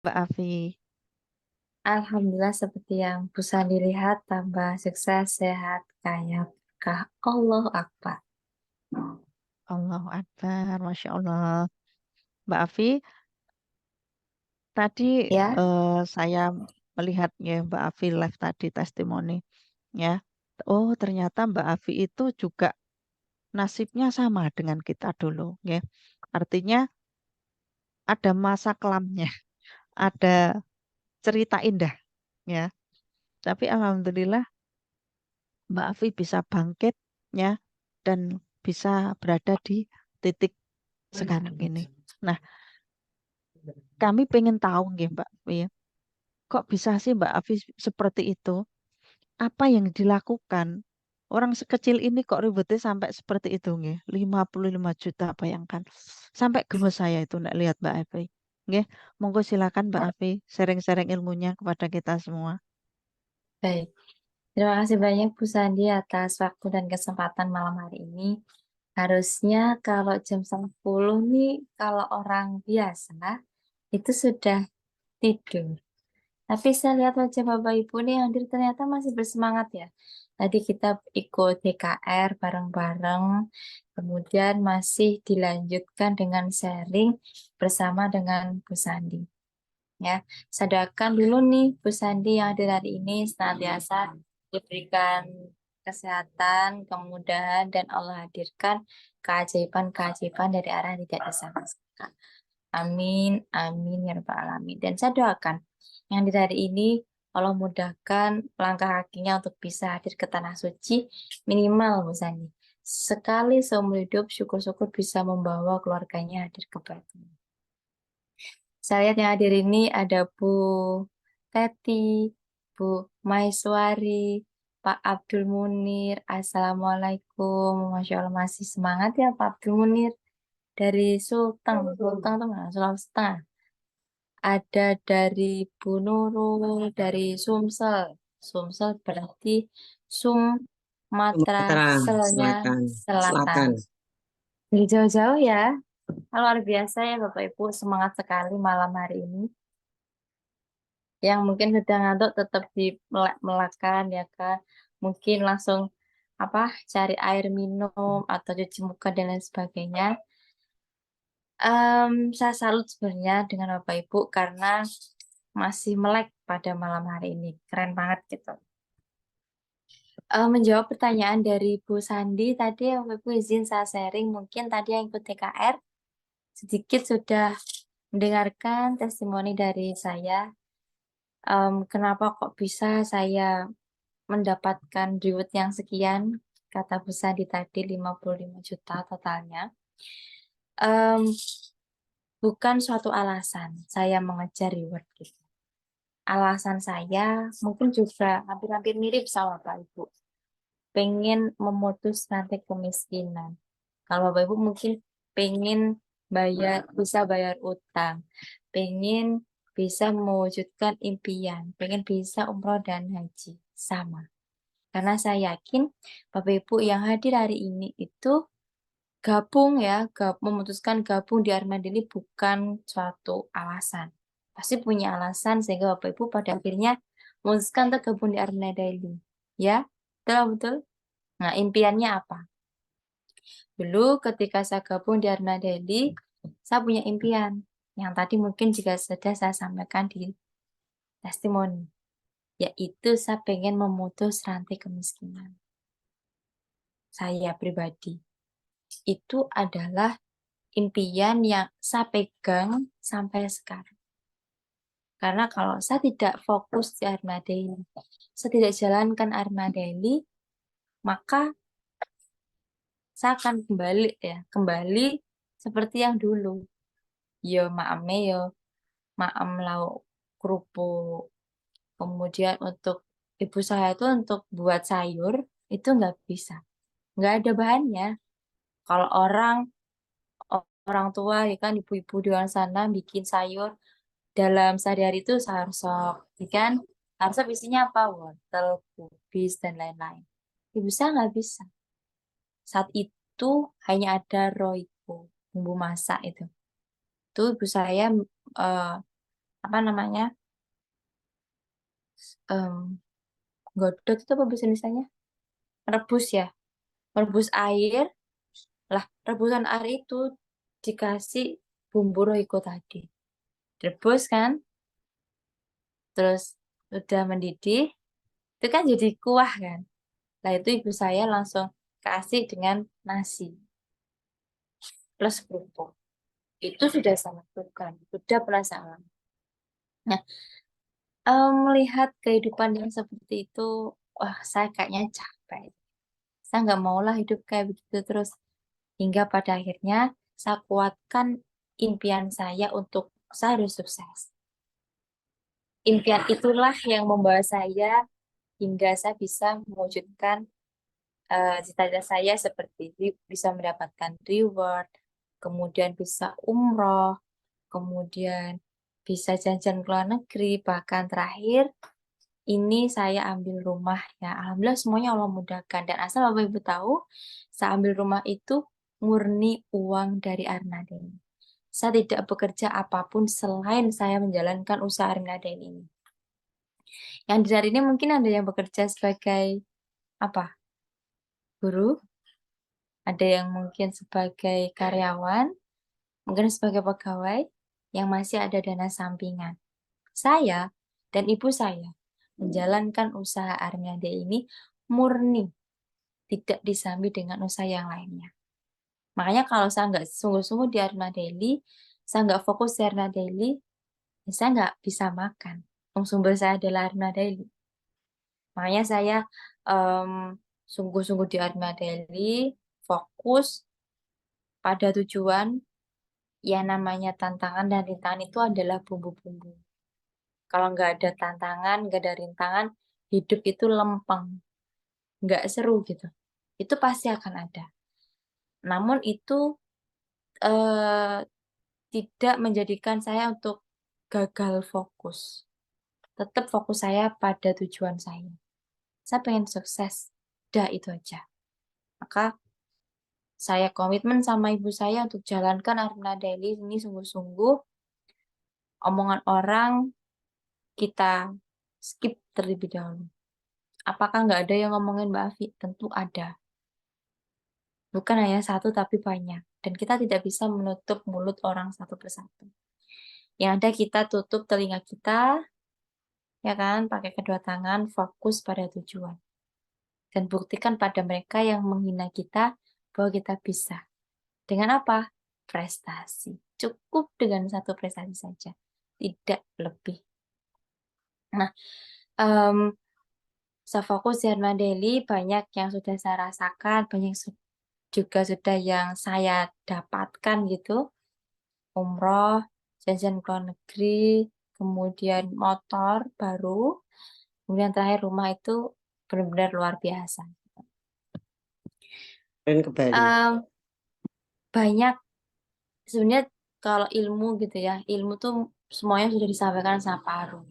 Mbak Afi. Alhamdulillah seperti yang bisa dilihat tambah sukses, sehat, kaya, berkah. Allahu Akbar. Allahu Akbar, Masya Allah. Mbak Afi, tadi Ya, saya melihatnya Mbak Afi live tadi testimoni ya. Oh, ternyata Mbak Afi itu juga nasibnya sama dengan kita dulu ya. Artinya ada masa kelamnya, ada cerita indah ya. Tapi alhamdulillah Mbak Afi bisa bangkit ya dan bisa berada di titik sekarang ini. Nah, kami pengen tahu nggih Mbak, ya. Kok bisa sih Mbak Afi seperti itu? Apa yang dilakukan? Orang sekecil ini kok ribetnya sampai seperti itu nggih? 55 juta bayangkan. Sampai gemes saya itu nak lihat Mbak Afi. Nggih, monggo silakan Mbak Afi sharing-sharing ilmunya kepada kita semua. baik. Terima kasih banyak Bu Sandi atas waktu dan kesempatan malam hari ini. Harusnya kalau jam 10 nih, kalau orang biasa itu sudah tidur. Tapi saya lihat wajah Bapak Ibu nih yang hadir ternyata masih bersemangat ya. Tadi kita ikut DKR bareng-bareng, kemudian masih dilanjutkan dengan sharing bersama dengan Bu Sandi. Ya, saya doakan dulu nih Bu Sandi yang hadir hari ini senantiasa diberikan kesehatan, kemudahan, dan Allah hadirkan keajaiban-keajaiban dari arah yang tidak disangka. Amin, amin ya rabbal alamin. Dan saya doakan yang di hari ini Allah mudahkan langkah kakinya untuk bisa hadir ke tanah suci minimal Bu Sandi. Sekali seumur hidup syukur-syukur bisa membawa keluarganya hadir ke Baitul. Saya lihat yang hadir ini ada Bu Teti, Bu Maiswari, Pak Abdul Munir. Assalamualaikum. Masya Allah masih semangat ya Pak Abdul Munir. Dari Sulteng, Sulteng tuh mana? Sulawesi Tengah. Ada dari Bu Nurul, dari Sumsel. Sumsel berarti Sumatera Sumatera Selatan. Selatan. Selatan. Dari jauh-jauh ya. Luar biasa ya Bapak Ibu, semangat sekali malam hari ini. Yang mungkin sedang ngantuk tetap dimelakan ya kan. Mungkin langsung apa cari air minum atau cuci muka dan lain sebagainya. Saya salut sebenarnya dengan Bapak Ibu karena masih melek pada malam hari ini. Keren banget gitu. Menjawab pertanyaan dari Bu Sandi tadi, Bapak Ibu izin saya sharing. Mungkin tadi yang ikut TKR sedikit sudah mendengarkan testimoni dari saya. Kenapa kok bisa saya mendapatkan reward yang sekian? Kata Bu Sandi tadi 55 juta totalnya. Em, Bukan suatu alasan saya mengejar reward gitu. Alasan saya mungkin juga hampir-hampir mirip sama Bapak Ibu. Pengen memutus rantai kemiskinan. Kalau Bapak Ibu mungkin pengen bisa bayar utang, pengen bisa mewujudkan impian, pengen bisa umroh dan haji. Sama. Karena saya yakin Bapak Ibu yang hadir hari ini itu gabung ya, memutuskan gabung di Armadili bukan suatu alasan. Pasti punya alasan sehingga Bapak Ibu pada akhirnya memutuskan untuk gabung di Armadili. Ya, betul betul. Nah, impiannya apa? Dulu ketika saya gabung di Armadili, saya punya impian yang tadi mungkin juga sudah saya sampaikan di testimoni, yaitu saya pengen memutus rantai kemiskinan. Saya pribadi itu adalah impian yang saya pegang sampai sekarang. Karena kalau saya tidak fokus di Armadeli, saya tidak jalankan Armadeli, maka saya akan kembali seperti yang dulu. Yo maame yo, maam lauk kerupuk. Kemudian untuk ibu saya itu untuk buat sayur itu nggak bisa, nggak ada bahannya. Kalau orang tua ya kan ibu-ibu di luar sana bikin sayur dalam sehari-hari itu sarsok, ya kan? Sarsok isinya apa? Wortel, kubis, dan lain-lain. Ibu saya nggak bisa. Saat itu hanya ada Royco, bumbu masak itu. Itu ibu saya eh, apa namanya, godok itu apa bahasa Indonesianya? Rebus ya, merebus air. Lah, rebusan air itu dikasih bumbu Royco tadi. Rebus kan, terus udah mendidih, itu kan jadi kuah kan. Nah, itu ibu saya langsung kasih dengan nasi plus kerupuk. Itu sudah sangat bukan, sudah penasaran. Nah, melihat kehidupan yang seperti itu, wah, saya kayaknya capek. Saya nggak maulah hidup kayak begitu terus. Hingga pada akhirnya saya kuatkan impian saya untuk saya harus sukses. Impian itulah yang membawa saya hingga saya bisa mewujudkan cita-cita saya seperti bisa mendapatkan reward, kemudian bisa umroh, kemudian bisa jajan ke luar negeri, bahkan terakhir ini saya ambil rumah ya. Alhamdulillah semuanya Allah mudahkan. Dan asal Bapak Ibu tahu, saya ambil rumah itu murni uang dari Arnada ini. Saya tidak bekerja apapun selain saya menjalankan usaha Arnada ini. Yang di hari ini mungkin ada yang bekerja sebagai apa? Guru, ada yang mungkin sebagai karyawan, mungkin sebagai pegawai yang masih ada dana sampingan. Saya dan ibu saya menjalankan usaha Arnada ini murni, tidak disambi dengan usaha yang lainnya. Makanya kalau saya nggak sungguh-sungguh di Arna Daily, saya nggak fokus di Arna Daily, ya saya nggak bisa makan. Sumber saya adalah Arna Daily. Makanya saya em, sungguh-sungguh di Arna Daily, fokus pada tujuan. Ya namanya tantangan dan rintangan itu adalah bumbu-bumbu. Kalau nggak ada tantangan, nggak ada rintangan, hidup itu lempeng, nggak seru gitu. Itu pasti akan ada. Namun itu eh, tidak menjadikan saya untuk gagal fokus. Tetap fokus saya pada tujuan saya. Saya pengen sukses. Dah itu aja. Maka saya komitmen sama ibu saya untuk jalankan Aruna Daily ini sungguh-sungguh. Omongan orang kita skip terlebih dahulu. Apakah nggak ada yang ngomongin Mbak Afi? Tentu ada. Bukan hanya satu tapi banyak. Dan kita tidak bisa menutup mulut orang satu persatu. Yang ada kita tutup telinga kita, ya kan, pakai kedua tangan, fokus pada tujuan. Dan buktikan pada mereka yang menghina kita bahwa kita bisa. Dengan apa? Prestasi. Cukup dengan satu prestasi saja. Tidak lebih. Nah, em, saya fokus di Herman Daily, banyak yang sudah saya rasakan, banyak juga sudah yang saya dapatkan gitu. Umroh, jajan ke luar negeri, kemudian motor baru, kemudian terakhir rumah itu benar-benar luar biasa. Dan ke Bali. Banyak sebenarnya kalau ilmu gitu ya, ilmu tuh semuanya sudah disampaikan sama Pak Harun.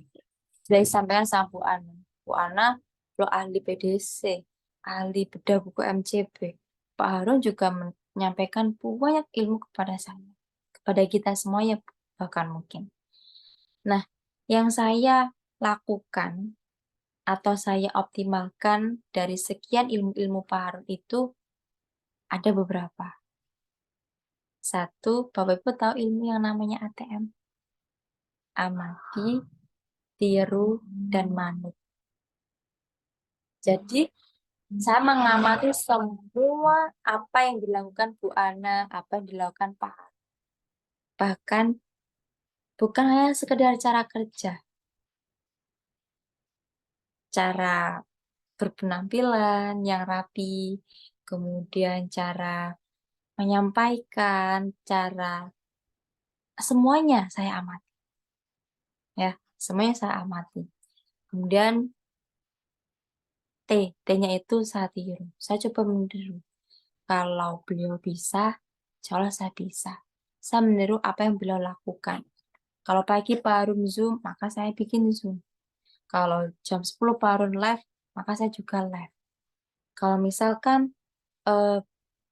Sudah disampaikan sama Bu Ana. Bu Ana lo ahli PDC, ahli bedah buku MCB. Pak Harun juga menyampaikan banyak ilmu kepada saya, kepada kita semuanya bahkan mungkin. Nah, yang saya lakukan atau saya optimalkan dari sekian ilmu-ilmu Pak Harun itu ada beberapa. Satu, Bapak Ibu tahu ilmu yang namanya ATM. Amati, tiru, dan manut. Jadi, saya mengamati semua apa yang dilakukan Bu Ana, apa yang dilakukan Pak Harun. Bahkan bukan hanya sekedar cara kerja, cara berpenampilan yang rapi, kemudian cara menyampaikan, cara semuanya saya amati. Ya, semuanya saya amati. Kemudian T-nya itu saya tiru. Saya coba meniru. Kalau beliau bisa, insya Allah saya bisa. Saya meniru apa yang beliau lakukan. Kalau pagi Pak Harun Zoom, maka saya bikin Zoom. Kalau jam 10 Pak Harun live, maka saya juga live. Kalau misalkan eh,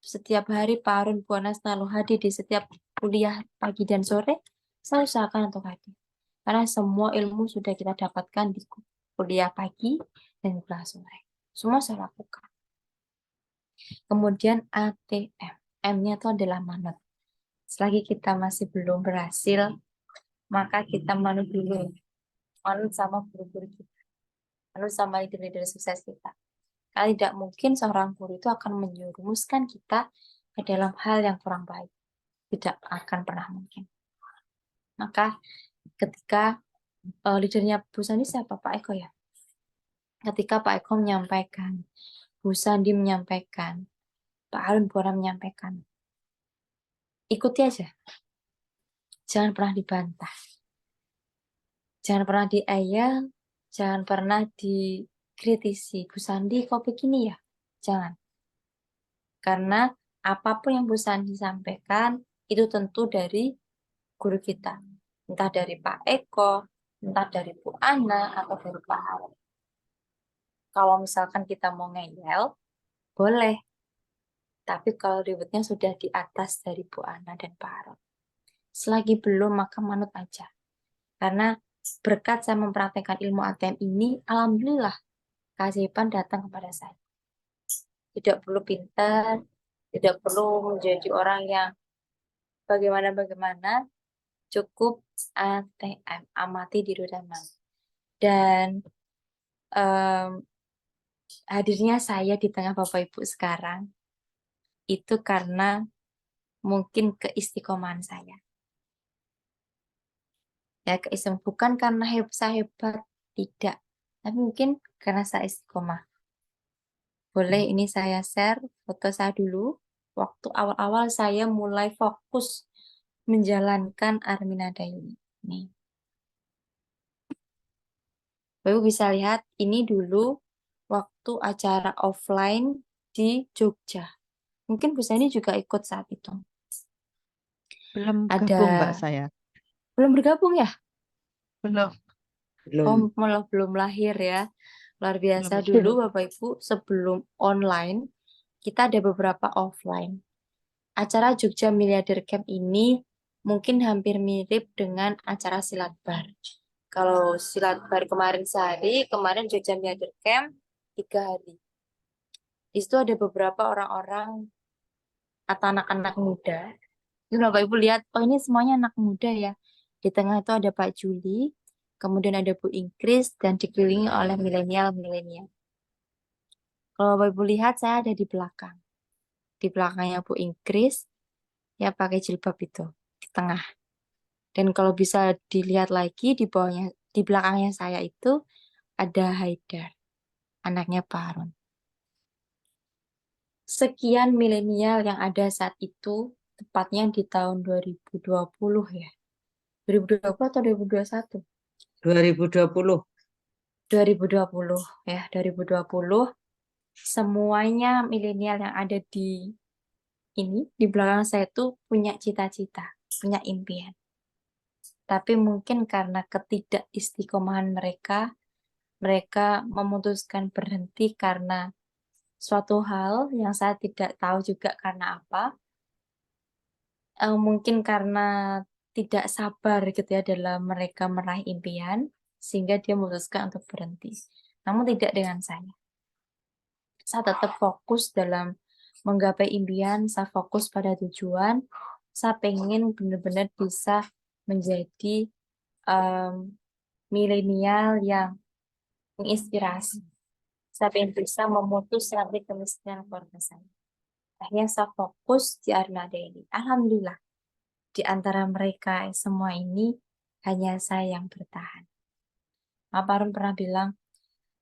setiap hari Pak Harun Buana selalu hadir di setiap kuliah pagi dan sore, saya usahakan untuk hadir. Karena semua ilmu sudah kita dapatkan di kuliah pagi dan kuliah sore. Semua saya lakukan. Kemudian ATM. M-nya itu adalah manut. Selagi kita masih belum berhasil, maka kita manut dulu. Manut sama guru-guru kita. Manut sama leader-leader sukses kita. Karena tidak mungkin seorang guru itu akan menjerumuskan kita ke dalam hal yang kurang baik. Tidak akan pernah mungkin. Maka ketika leadernya Bu Sandi siapa? Pak Eko ya? Ketika Pak Eko menyampaikan, Bu Sandi menyampaikan, Pak Harun Bora menyampaikan, ikuti aja. Jangan pernah dibantah. Jangan pernah diayal, jangan pernah dikritisi. Bu Sandi kok begini ya? Jangan. Karena apapun yang Bu Sandi sampaikan, itu tentu dari guru kita. Entah dari Pak Eko, entah dari Bu Ana, atau dari Pak Harun. Kalau misalkan kita mau ngeyel, boleh. Tapi kalau ribetnya sudah di atas dari Bu Ana dan Pak Harun. Selagi belum, maka manut aja. Karena berkat saya mempraktekkan ilmu ATM ini, alhamdulillah, keajaiban datang kepada saya. Tidak perlu pintar, tidak perlu menjadi orang yang bagaimana-bagaimana, cukup ATM, amati diri dan manut. Dan hadirnya saya di tengah Bapak Ibu sekarang, itu karena mungkin keistiqomahan saya. Ya, bukan karena saya hebat, tidak. Tapi mungkin karena saya istiqomah. Boleh ini saya share foto saya dulu. Waktu awal-awal saya mulai fokus menjalankan Arminada ini. Nih. Bapak bisa lihat ini dulu waktu acara offline di Jogja. Mungkin Bu Sani juga ikut saat itu. Belum Ada gabung Mbak saya. belum bergabung ya? Belum. Oh, Belum. malah belum lahir ya. Luar biasa Belum. dulu Bapak Ibu sebelum online kita ada beberapa offline. Acara Jogja Milliarder Camp ini mungkin hampir mirip dengan acara Silat Bar. Kalau Silat Bar kemarin sehari, kemarin Jogja Milliarder Camp 3 hari. Di situ ada beberapa orang-orang atau anak-anak muda. Jadi Bapak Ibu lihat, oh ini semuanya anak muda ya. Di tengah itu ada Pak Juli, kemudian ada Bu Ingkris, dan dikelilingi oleh milenial-milenial. Kalau Bapak Ibu lihat, saya ada di belakang. Di belakangnya Bu Ingkris, ya pakai jilbab itu, di tengah. Dan kalau bisa dilihat lagi, di bawahnya, di belakangnya saya itu ada Haidar, anaknya Pak Harun. Sekian milenial yang ada saat itu, tepatnya di tahun 2020 ya. 2020 atau 2021? 2020. 2020 ya, 2020 semuanya milenial yang ada di belakang saya itu punya cita-cita, punya impian. Tapi mungkin karena ketidakistiqomahan mereka, mereka memutuskan berhenti karena suatu hal yang saya tidak tahu juga karena apa. Mungkin karena tidak sabar gitu ya dalam mereka meraih impian, sehingga dia memutuskan untuk berhenti. Namun tidak dengan saya. Saya tetap fokus dalam menggapai impian, saya fokus pada tujuan, saya pengen benar-benar bisa menjadi milenial yang menginspirasi. Saya pengen bisa memutus rantai kemiskinan keluarga saya. Akhirnya saya fokus di Arnada ini. Alhamdulillah, di antara mereka semua ini, hanya saya yang bertahan. Pak Harun pernah bilang,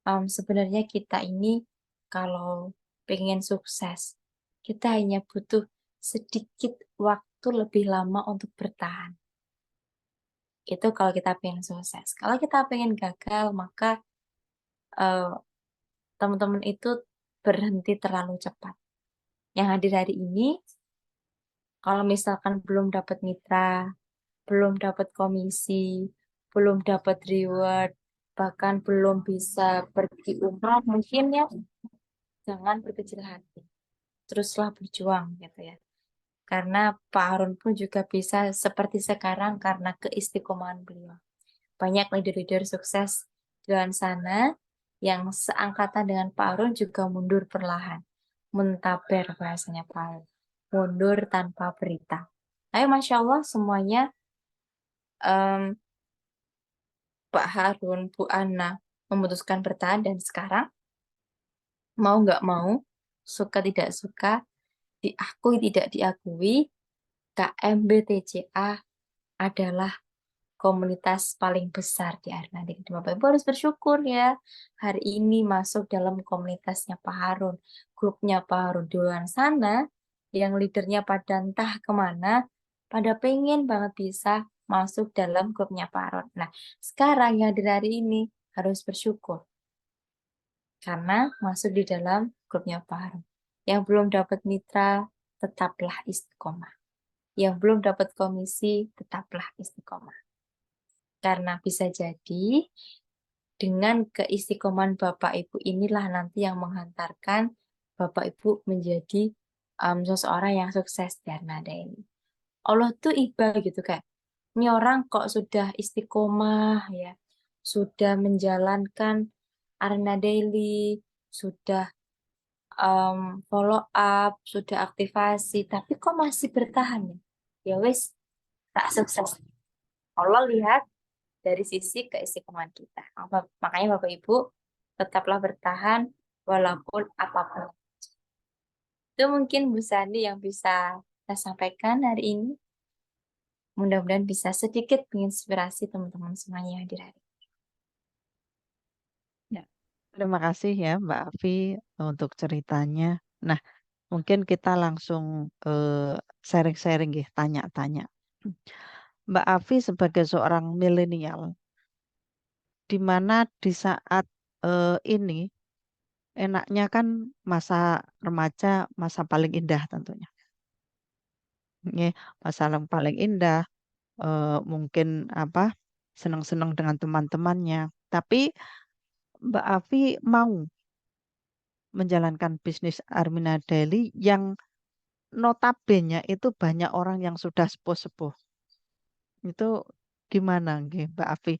sebenarnya kita ini kalau pengen sukses, kita hanya butuh sedikit waktu lebih lama untuk bertahan. Itu kalau kita pengen sukses. Kalau kita pengen gagal, maka teman-teman itu berhenti terlalu cepat. Yang hadir hari ini, kalau misalkan belum dapat mitra, belum dapat komisi, belum dapat reward, bahkan belum bisa pergi umroh, mungkin ya jangan berkecil hati. Teruslah berjuang gitu ya. Karena Pak Harun pun juga bisa seperti sekarang karena keistiqomahan beliau. banyak leader-leader sukses di luar sana yang seangkatan dengan Pak Harun juga mundur perlahan. Muntaber bahasanya Pak Harun. Mundur tanpa berita. Ayo Masya Allah semuanya em, Pak Harun, Bu Ana memutuskan bertahan dan sekarang mau nggak mau, suka tidak suka, diakui tidak diakui, KMBTCA adalah komunitas paling besar di Arna. Jadi Bapak Ibu harus bersyukur ya. Hari ini masuk dalam komunitasnya Pak Harun. Grupnya Pak Harun di luar sana, yang leadernya pada entah kemana, pada pengen banget bisa masuk dalam grupnya Pak Harun. Nah, sekarang yang di hari ini harus bersyukur. Karena masuk di dalam grupnya Pak Harun. Yang belum dapat mitra, tetaplah istiqomah. Yang belum dapat komisi, tetaplah istiqomah. Karena bisa jadi dengan keistiqomahan Bapak Ibu inilah nanti yang menghantarkan Bapak Ibu menjadi seseorang yang sukses di Arnada ini. Allah tuh iba gitu kayak, ini orang kok sudah istiqomah ya, sudah menjalankan Arna Daily, sudah follow up, sudah aktivasi, tapi kok masih bertahan ya? Ya wes, tak sukses. Allah lihat dari sisi keistiqomahan kita. Makanya Bapak Ibu tetaplah bertahan walaupun apapun. Itu mungkin Bu Sandi yang bisa saya sampaikan hari ini. Mudah-mudahan bisa sedikit menginspirasi teman-teman semuanya yang hadir hari ini. Ya, terima kasih ya Mbak Afi untuk ceritanya. Nah, mungkin kita langsung sharing-sharing ya, tanya-tanya. Mbak Afi sebagai seorang milenial, di mana di saat ini enaknya kan masa remaja, masa paling indah tentunya. Ya, masa yang paling indah, mungkin apa, senang-senang dengan teman-temannya. Tapi Mbak Afi mau menjalankan bisnis Armina Daily yang notabene itu banyak orang yang sudah sepuh-sepuh. Itu gimana nggih, Mbak Afi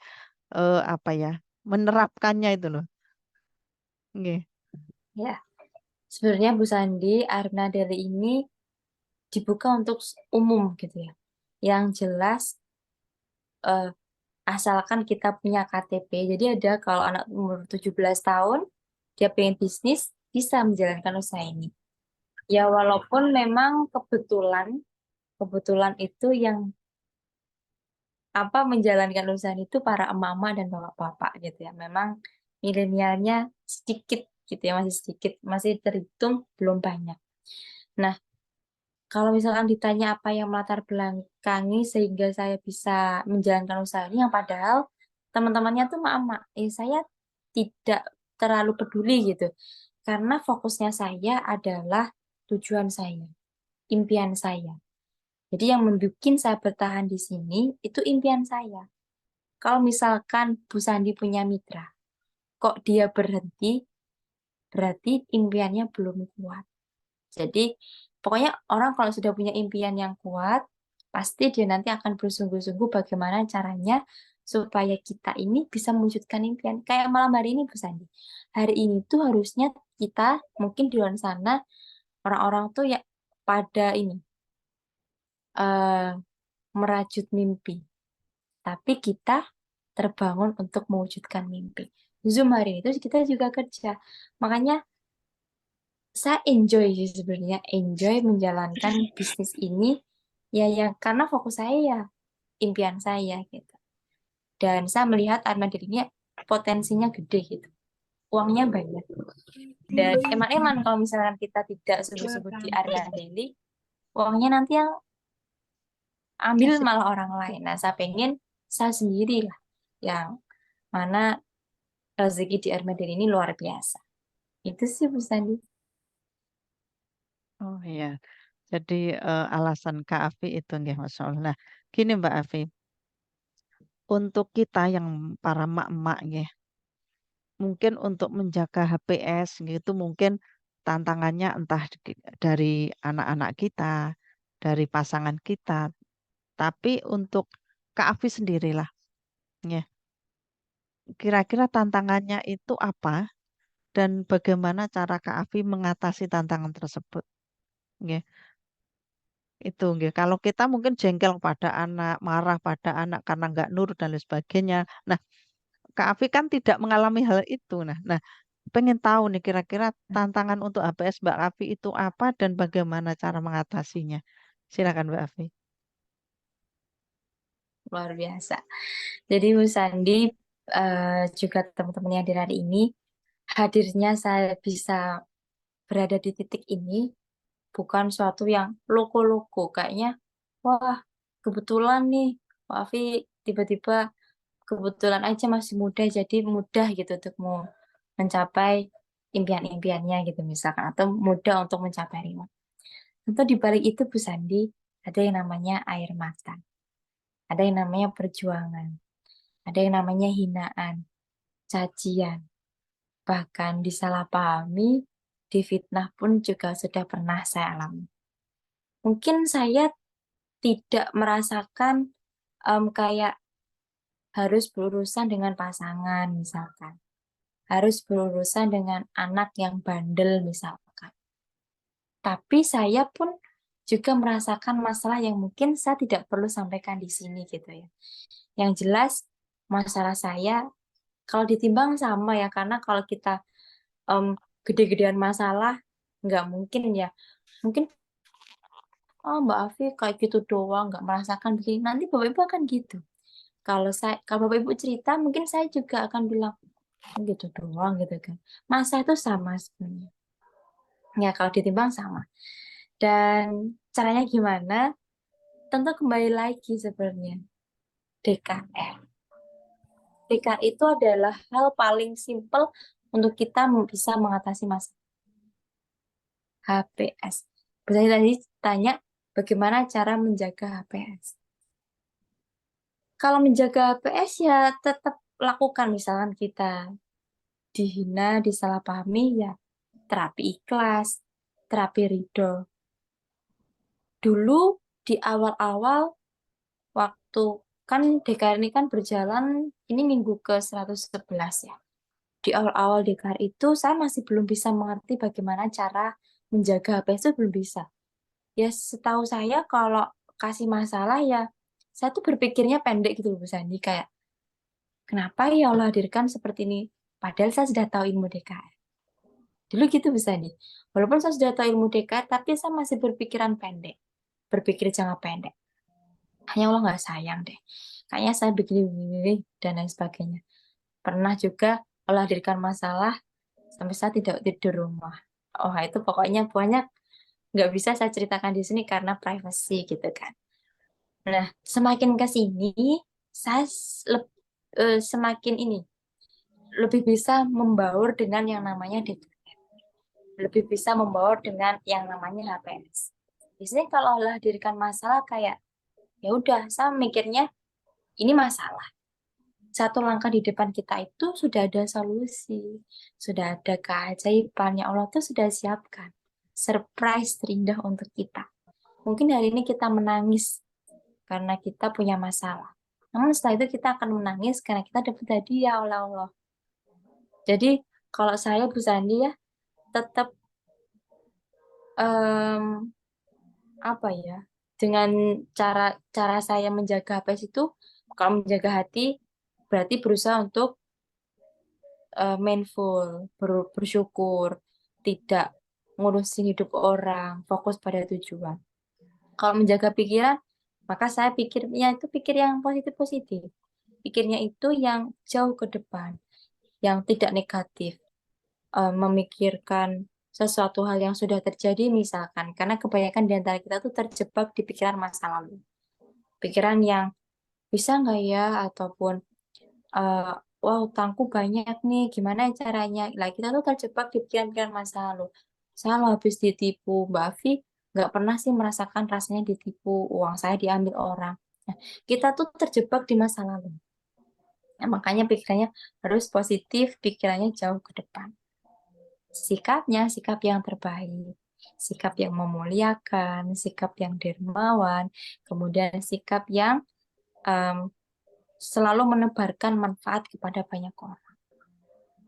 apa ya, menerapkannya itu loh. Nggih. Ya, sebenarnya Bu Sandi, Arna Deli ini dibuka untuk umum gitu ya. Yang jelas eh, asalkan kita punya KTP. Jadi ada kalau anak umur 17 tahun, dia pengen bisnis, bisa menjalankan usaha ini. Ya walaupun memang kebetulan itu yang menjalankan usaha itu para emak-emak dan bapak-bapak gitu ya. Memang milenialnya sedikit gitu ya, masih sedikit, masih terhitung belum banyak. Nah, kalau misalkan ditanya apa yang melatar belakangi sehingga saya bisa menjalankan usaha ini, yang padahal teman-temannya tuh emak-emak, saya tidak terlalu peduli gitu. Karena fokusnya saya adalah tujuan saya, impian saya. Jadi yang membuat saya bertahan di sini itu impian saya. Kalau misalkan Bu Sandi punya mitra, kok dia berhenti, berarti impiannya belum kuat. Jadi pokoknya orang kalau sudah punya impian yang kuat, pasti dia nanti akan bersungguh-sungguh bagaimana caranya supaya kita ini bisa mewujudkan impian. Kayak malam hari ini Bu Sandi. Hari ini tuh harusnya kita mungkin di luar sana orang-orang tuh ya pada ini eh merajut mimpi. Tapi kita terbangun untuk mewujudkan mimpi. Zoom hari itu kita juga kerja. Makanya saya enjoy sih sebenarnya, enjoy menjalankan bisnis ini ya karena fokus saya ya impian saya gitu. Dan saya melihat Armadil ini potensinya gede gitu. Uangnya banyak. Dan eman-eman kalau misalkan kita tidak sungguh-sungguh di area daily, uangnya nanti yang ambil Asik. malah orang lain. Nah, saya pengen saya sendiri lah yang mana rezeki di Armadil ini luar biasa. Itu sih Bu Sandi. Oh iya. Jadi alasan Kak Afi itu nggih Masya Allah. Nah, gini Mbak Afi, untuk kita yang para emak-emak nggih, mungkin untuk menjaga HPS gitu mungkin tantangannya entah dari anak-anak kita, dari pasangan kita, tapi untuk Kak Afi sendirilah, ya. kira-kira tantangannya itu apa dan bagaimana cara Kak Afi mengatasi tantangan tersebut? Nggih, itu nggih. Kalau kita mungkin jengkel pada anak, marah pada anak karena nggak nurut dan lain sebagainya. Nah, Kak Afi kan tidak mengalami hal itu. Nah, pengen tahu nih kira-kira tantangan untuk HPS Mbak Afi itu apa dan bagaimana cara mengatasinya. Silakan Mbak Afi. Luar biasa. Jadi Bu Sandi, juga teman-teman yang hadir hari ini, hadirnya saya bisa berada di titik ini bukan suatu yang loko-loko. Kayaknya, wah kebetulan nih, Pak Afi tiba-tiba kebetulan aja masih muda, jadi mudah gitu untuk mau mencapai impian-impiannya gitu misalkan, atau mudah untuk mencapai reward. Tentu di balik itu Bu Sandi, ada yang namanya air mata, ada yang namanya perjuangan, ada yang namanya hinaan, cacian, bahkan disalahpahami, difitnah pun juga sudah pernah saya alami. Mungkin saya tidak merasakan kayak harus berurusan dengan pasangan misalkan, harus berurusan dengan anak yang bandel misalkan. Tapi saya pun juga merasakan masalah yang mungkin saya tidak perlu sampaikan di sini gitu ya. Yang jelas masalah saya kalau ditimbang sama ya, karena kalau kita gede-gedean masalah nggak mungkin ya. Mungkin oh Mbak Afi kayak gitu doang nggak merasakan begini. Nanti Bapak Ibu akan gitu. Kalau Bapak Ibu cerita mungkin saya juga akan bilang "Oh, gitu doang gitu kan. Masa itu sama sebenarnya. Ya kalau ditimbang sama. Dan caranya gimana? Tentu kembali lagi sebenarnya DKR. DKR itu adalah hal paling simpel untuk kita bisa mengatasi masalah. HPS. Saya tadi tanya bagaimana cara menjaga HPS. Kalau menjaga HPS ya tetap lakukan, misalkan kita dihina, disalahpahami ya terapi ikhlas, terapi ridho. Dulu di awal-awal waktu kan DKR ini kan berjalan ini minggu ke 111 ya. Di awal-awal DKR itu saya masih belum bisa mengerti bagaimana cara menjaga HPS itu belum bisa. Ya setahu saya kalau kasih masalah ya saya tuh berpikirnya pendek gitu loh Bu Sandi, kayak kenapa ya Allah hadirkan seperti ini padahal saya sudah tahu ilmu DKR. Dulu gitu Bu Sandi. Walaupun saya sudah tahu ilmu DKR tapi saya masih berpikiran pendek, berpikir jangka pendek. Hanya Allah nggak sayang deh. Kayaknya saya begini-begini dan lain sebagainya. Pernah juga Allah hadirkan masalah sampai saya tidak tidur rumah. Oh itu pokoknya banyak nggak bisa saya ceritakan di sini karena privacy gitu kan. Nah semakin ke sini saya semakin ini lebih bisa membaur dengan yang namanya DKR, lebih bisa membaur dengan yang namanya HPS. Di sini kalau Allah hadirkan masalah kayak ya udah saya mikirnya ini masalah. Satu langkah di depan kita itu sudah ada solusi, sudah ada keajaiban yang Allah tuh sudah siapkan. Surprise terindah untuk kita. Mungkin hari ini kita menangis karena kita punya masalah. Namun setelah itu kita akan menangis karena kita dapat hadiah oleh Allah. Jadi kalau saya Bu Sandi ya tetap apa ya, dengan cara saya menjaga HPS itu, kalau menjaga hati berarti berusaha untuk mindful, bersyukur, tidak ngurusin hidup orang, fokus pada tujuan. Kalau menjaga pikiran, maka saya pikirnya itu pikir yang positif-positif. Pikirnya itu yang jauh ke depan, yang tidak negatif. Memikirkan sesuatu hal yang sudah terjadi misalkan, karena kebanyakan di antara kita tuh terjebak di pikiran masa lalu. Pikiran yang bisa nggak ya, ataupun wah utangku banyak nih, gimana caranya? Lah kita tuh terjebak di pikiran-pikiran masa lalu. Saya lo habis ditipu, Mbak Afi nggak pernah sih merasakan rasanya ditipu, uang saya diambil orang. Nah, kita tuh terjebak di masa lalu. Nah, makanya pikirannya harus positif, pikirannya jauh ke depan. Sikapnya sikap yang terbaik, sikap yang memuliakan, sikap yang dermawan, kemudian sikap yang selalu menebarkan manfaat kepada banyak orang.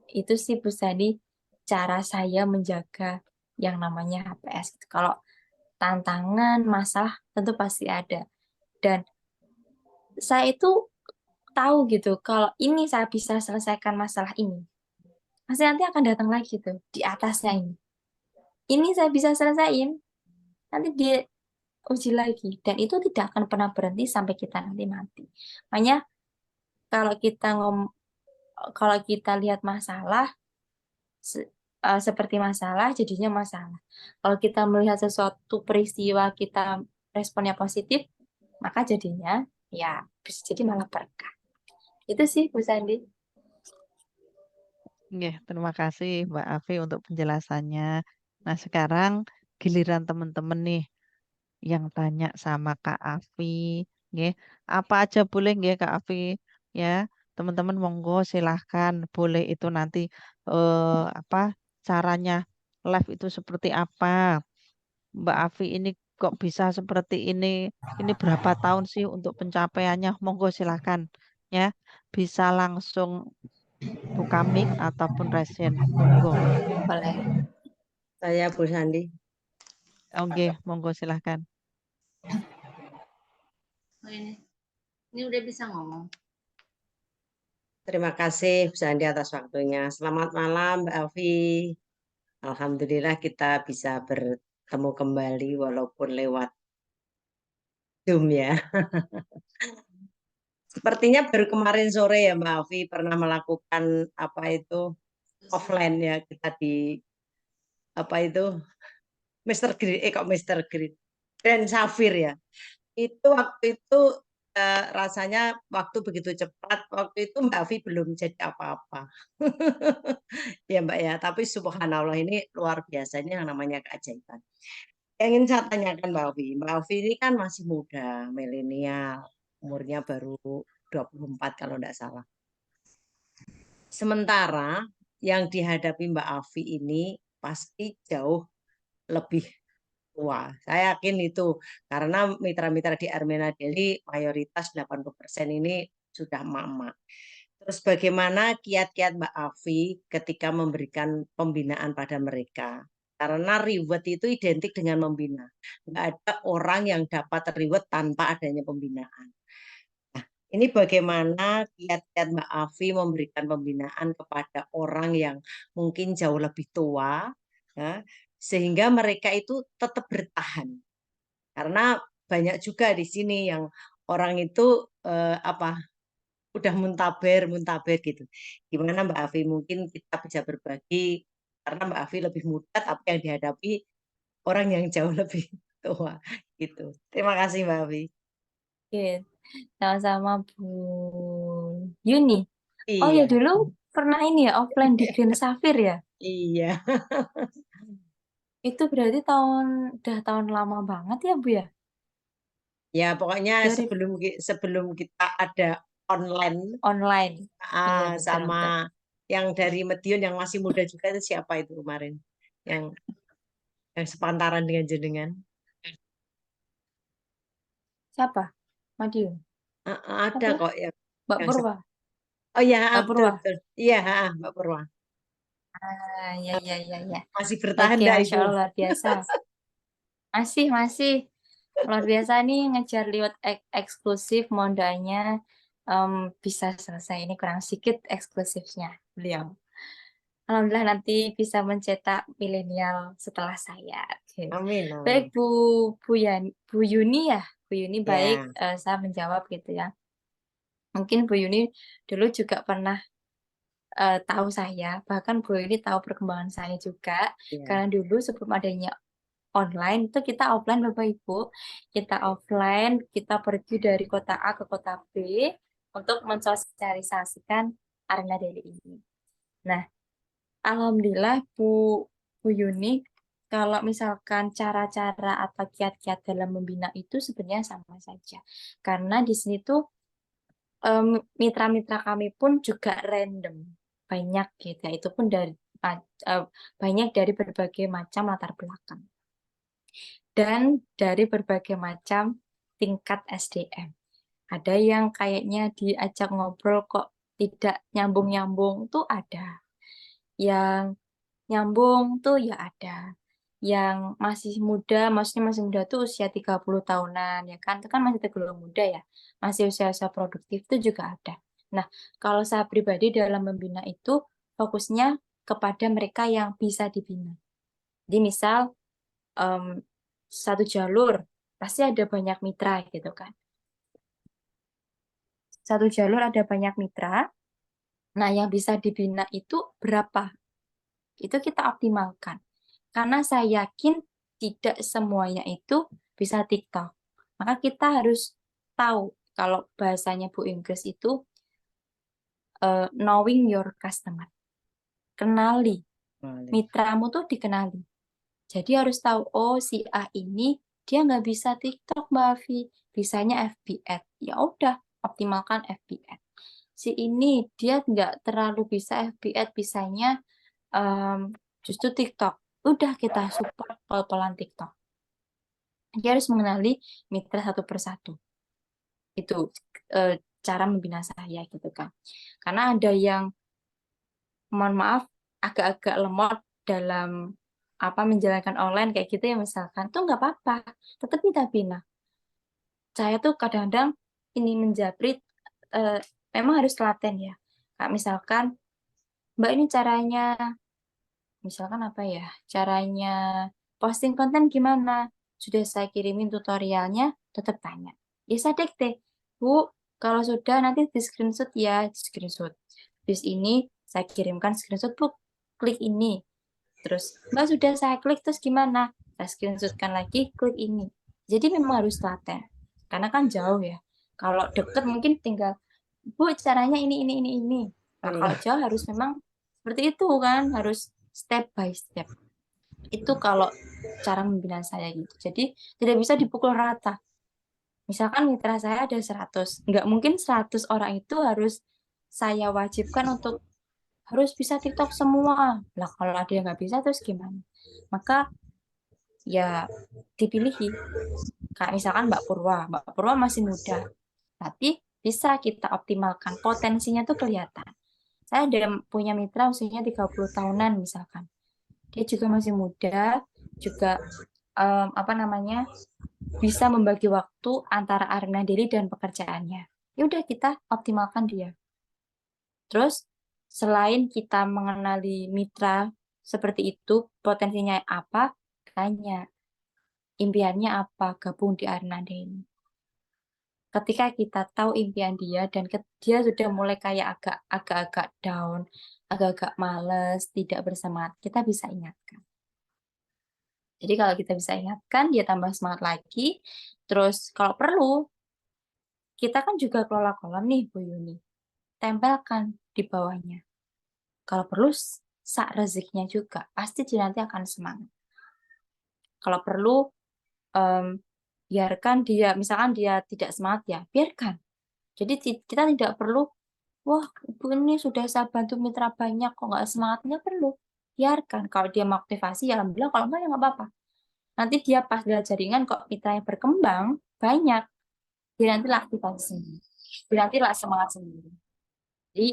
Itu sih Bu Sandi cara saya menjaga yang namanya HPS. Kalau tantangan, masalah tentu pasti ada. Dan saya itu tahu gitu kalau ini saya bisa selesaikan masalah ini. Pasti nanti akan datang lagi tuh di atasnya ini. Ini saya bisa selesaiin, nanti dia uji lagi. Dan itu tidak akan pernah berhenti sampai kita nanti mati. Makanya kalau kalau kita lihat masalah seperti masalah jadinya masalah. Kalau kita melihat sesuatu peristiwa kita responnya positif, maka jadinya ya bisa jadi malah berkah. Itu sih Bu Sandi. Nggih, terima kasih Mbak Afi untuk penjelasannya. Nah, sekarang giliran teman-teman nih yang tanya sama Kak Afi, nggih. Apa aja boleh nggih Kak Afi, ya. Teman-teman monggo silahkan, boleh itu nanti apa caranya live itu seperti apa? Mbak Afi ini kok bisa seperti ini? Ini berapa tahun sih untuk pencapaiannya? Monggo silahkan, ya. Bisa langsung buka mic ataupun resen. Monggo. Boleh. Saya Bu Sandi. Oke, monggo silahkan. Oh, ini udah bisa ngomong. Terima kasih Bu Sandi atas waktunya. Selamat malam Mbak Afi. Alhamdulillah kita bisa bertemu kembali walaupun lewat Zoom ya. Sepertinya baru kemarin sore ya Mbak Afi pernah melakukan apa itu offline ya, kita di apa itu Mr. Green, kok Mr. Green, Grand Safir ya. Itu waktu itu rasanya waktu begitu cepat. Waktu itu Mbak Afi belum jadi apa-apa. Ya Mbak ya, tapi subhanallah ini luar biasa, ini yang namanya keajaiban. Yang ingin saya tanyakan Mbak Afi ini kan masih muda, milenial, umurnya baru 24 kalau tidak salah. Sementara yang dihadapi Mbak Afi ini pasti jauh lebih tua. Saya yakin itu karena mitra-mitra di Armena Daily mayoritas 80% ini sudah emak-emak. Terus bagaimana kiat-kiat Mbak Afi ketika memberikan pembinaan pada mereka? Karena reward itu identik dengan membina. Nggak ada orang yang dapat reward tanpa adanya pembinaan. Nah, ini bagaimana kiat-kiat Mbak Afi memberikan pembinaan kepada orang yang mungkin jauh lebih tua, ya, sehingga mereka itu tetap bertahan. Karena banyak juga di sini yang orang itu udah muntaber gitu. Gimana Mbak Afi, mungkin kita bisa berbagi karena Mbak Afi lebih muda tapi yang dihadapi orang yang jauh lebih tua gitu. Terima kasih Mbak Afi. Oke. Sama-sama Bu Yuni. Oh ya Iya, dulu pernah ini ya offline di Green Safir ya. iya. Itu berarti udah tahun lama banget ya Bu ya. Ya, pokoknya Dari sebelum kita ada online online. Iya sama betul-betul. yang dari Medion yang masih muda juga itu siapa itu kemarin? Yang sepantaran dengan jenengan. Siapa? Madiun. Ada Apa? kok Mbak yang Purwa. oh ya, Mbak betul Purwa. betul. Iya, Mbak Purwa. Ya, ya, ya, ya. Masih bertahan Oke, enggak Masya itu? Allah luar biasa. Masih. Luar biasa nih ngejar liwat eksklusif modalnya bisa selesai. Ini kurang sedikit eksklusifnya beliau. Alhamdulillah nanti bisa mencetak milenial setelah saya. Oke. Amin, Baik amin. Bu Yuni ya. Bu Yuni baik Ya, saya menjawab gitu ya. Mungkin Bu Yuni dulu juga pernah tahu saya, bahkan Bu Yuni tahu perkembangan saya juga. ya. Karena dulu sebelum adanya online itu kita offline Bapak Ibu. Kita offline, kita pergi dari kota A ke kota B untuk mensosialisasikan Arena Daily ini. Nah, alhamdulillah Bu Yuni, kalau misalkan cara-cara atau kiat-kiat dalam membina itu sebenarnya sama saja. Karena di sini tuh mitra-mitra kami pun juga random. Banyak gitu ya. Itu pun banyak dari berbagai macam latar belakang. Dan dari berbagai macam tingkat SDM. Ada yang kayaknya diajak ngobrol kok tidak nyambung-nyambung tuh ada. Yang nyambung tuh ya ada. Yang masih muda, maksudnya masih muda tuh usia 30 tahunan ya kan. Itu kan masih tergolong muda ya. Masih usia-usia produktif itu juga ada. Nah, kalau saya pribadi dalam membina itu fokusnya kepada mereka yang bisa dibina. Jadi misal satu jalur pasti ada banyak mitra gitu kan. Satu jalur ada banyak mitra. Nah, yang bisa dibina itu berapa? Itu kita optimalkan. Karena saya yakin tidak semuanya itu bisa TikTok. Maka kita harus tahu kalau bahasanya Bu Inggris itu knowing your customer. Kenali. Boleh. Mitramu tuh dikenali. Jadi harus tahu, oh si A ini dia nggak bisa TikTok Mbak Afi, bisanya FB Ad. Ya udah, optimalkan FB Ad. Si ini dia nggak terlalu bisa FB Ad, bisanya justru TikTok. Udah kita support pelan-pelan TikTok. Dia harus mengenali mitra satu persatu. Itu cara membina saya gitu kan. Karena ada yang, mohon maaf, agak-agak lemot dalam menjalankan online kayak gitu ya misalkan, tuh nggak apa-apa, tetap kita bina. Saya tuh kadang-kadang ini menjaprit, memang harus telaten ya. Kak misalkan, Mbak ini caranya, misalkan apa ya, caranya posting konten gimana? Sudah saya kirimin tutorialnya, tetap tanya. Ya saya dikte, Bu, kalau sudah nanti di screenshot ya, di screenshot. Terus ini saya kirimkan screenshot, Bu, klik ini. Terus, Mbak sudah saya klik, terus gimana? Saya screenshotkan lagi, klik ini. Jadi memang harus telaten. Karena kan jauh ya. Kalau deket mungkin tinggal, Bu, caranya ini. Nah, kalau jauh harus memang seperti itu kan, harus step by step. Itu kalau cara membina saya gitu. Jadi tidak bisa dipukul rata. Misalkan mitra saya ada 100. Nggak mungkin 100 orang itu harus saya wajibkan untuk harus bisa TikTok semua. Lah kalau ada yang nggak bisa terus gimana? Maka ya dipilih. Kayak misalkan Mbak Purwa. Mbak Purwa masih muda. Tapi bisa kita optimalkan. Potensinya tuh kelihatan. Saya ada punya mitra usianya 30 tahunan misalkan. Dia juga masih muda, juga bisa membagi waktu antara arena diri dan pekerjaannya. Ya udah kita optimalkan dia. Terus selain kita mengenali mitra seperti itu, potensinya apa? Tanya, impiannya apa? Gabung di arena diri. Ketika kita tahu impian dia dan dia sudah mulai kayak agak-agak down, agak-agak males, tidak bersemangat, kita bisa ingatkan. Jadi kalau kita bisa ingatkan, dia tambah semangat lagi. Terus kalau perlu, kita kan juga kelola kolam nih, Bu Yuni. Tempelkan di bawahnya. Kalau perlu, sak rezekinya juga. Pasti dia nanti akan semangat. Kalau perlu, biarkan dia, misalkan dia tidak semangat ya, biarkan. Jadi kita tidak perlu, wah Ibu ini sudah saya bantu mitra banyak, kok nggak semangat, nggak perlu. Biarkan. Kalau dia motivasi, ya alhamdulillah. Kalau enggak, ya nggak apa-apa. Nanti dia pas lihat jaringan kok mitranya berkembang, banyak. Dia nanti lah aktifasi sendiri. Dia nanti lah semangat sendiri. Jadi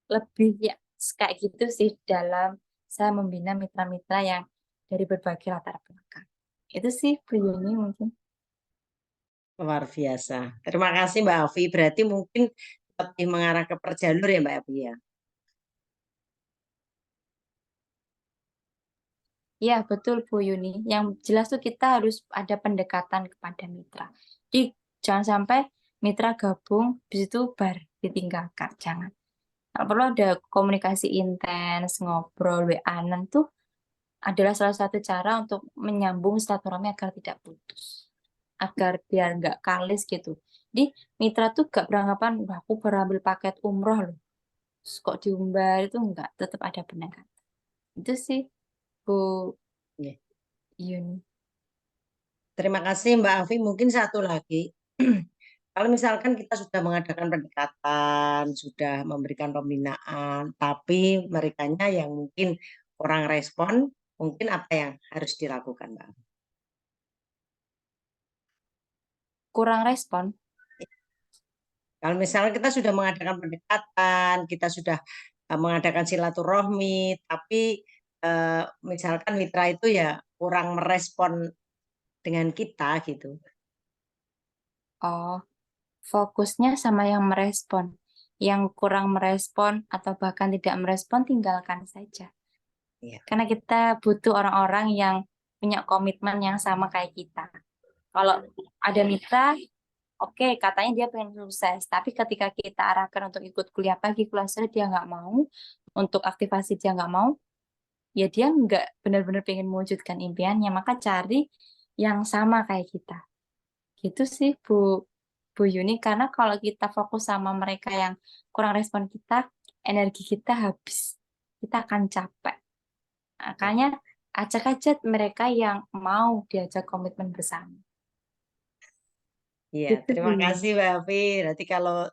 lebih ya kayak gitu sih dalam saya membina mitra-mitra yang dari berbagai latar belakang. Itu sih Bu Yuni mungkin. Luar biasa. Terima kasih Mbak Afi. Berarti mungkin lebih mengarah ke perjalur ya Mbak Afi ya. Ya, betul Bu Yuni. Yang jelas tuh kita harus ada pendekatan kepada mitra. Jadi jangan sampai mitra gabung, habis itu bar ditinggalkan. Jangan. Kalau perlu ada komunikasi intens, ngobrol, WA-an tuh adalah salah satu cara untuk menyambung silaturahmi agar tidak putus. Agar biar nggak kalis gitu. Jadi mitra tuh gak beranggapan, wah aku berambil paket umroh loh. Terus kok diumbar itu enggak, tetap ada pendekatan. Itu sih Bu Iya. Yuni. Terima kasih Mbak Afi. Mungkin satu lagi. Kalau misalkan kita sudah mengadakan pendekatan, sudah memberikan pembinaan, tapi merekanya yang mungkin kurang respon, mungkin apa yang harus dilakukan Mbak? Kurang respon. Kalau misalnya kita sudah mengadakan pendekatan, kita sudah mengadakan silaturahmi, tapi misalkan mitra itu ya kurang merespon dengan kita gitu. Oh, fokusnya sama yang merespon. Yang kurang merespon atau bahkan tidak merespon, tinggalkan saja. Iya. Karena kita butuh orang-orang yang punya komitmen yang sama kayak kita. Kalau ada mitra, oke, katanya dia pengen sukses, tapi ketika kita arahkan untuk ikut kuliah pagi, kuliah sore, dia nggak mau, untuk aktivasi dia nggak mau, ya dia nggak benar-benar pengen mewujudkan impiannya, maka cari yang sama kayak kita. Gitu sih, Bu Yuni, karena kalau kita fokus sama mereka yang kurang respon kita, energi kita habis, kita akan capek. Makanya ajak aja mereka yang mau diajak komitmen bersama. Iya, Gitu, terima Bu. kasih Mbak Afi. Nanti kalau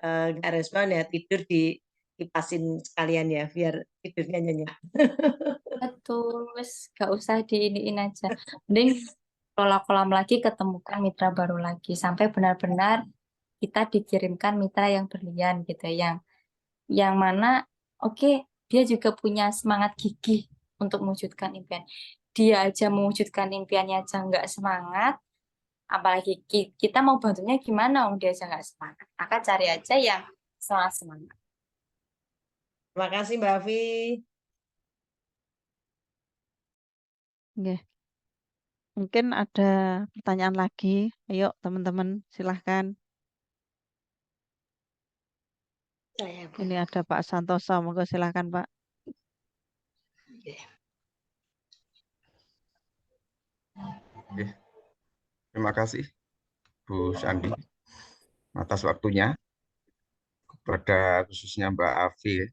nggak respon ya tidur di kipasin sekalian ya, biar tidurnya nyenyak. Betul, wes gak usah diiniin aja. Mending kolam lagi, ketemukan mitra baru lagi sampai benar-benar kita dikirimkan mitra yang berlian gitu, yang mana oke, dia juga punya semangat gigih untuk mewujudkan impian. Dia aja mewujudkan impiannya aja nggak semangat, apalagi kita mau bantunya gimana? Dia aja nggak semangat. Maka cari aja yang semangat. Terima kasih Mbak Afi. Nggih. Mungkin ada pertanyaan lagi. Ayo teman-teman, silahkan. Ini ada Pak Santoso, monggo silahkan Pak. Oke, terima kasih Bu Sandi atas waktunya, kepada khususnya Mbak Afi.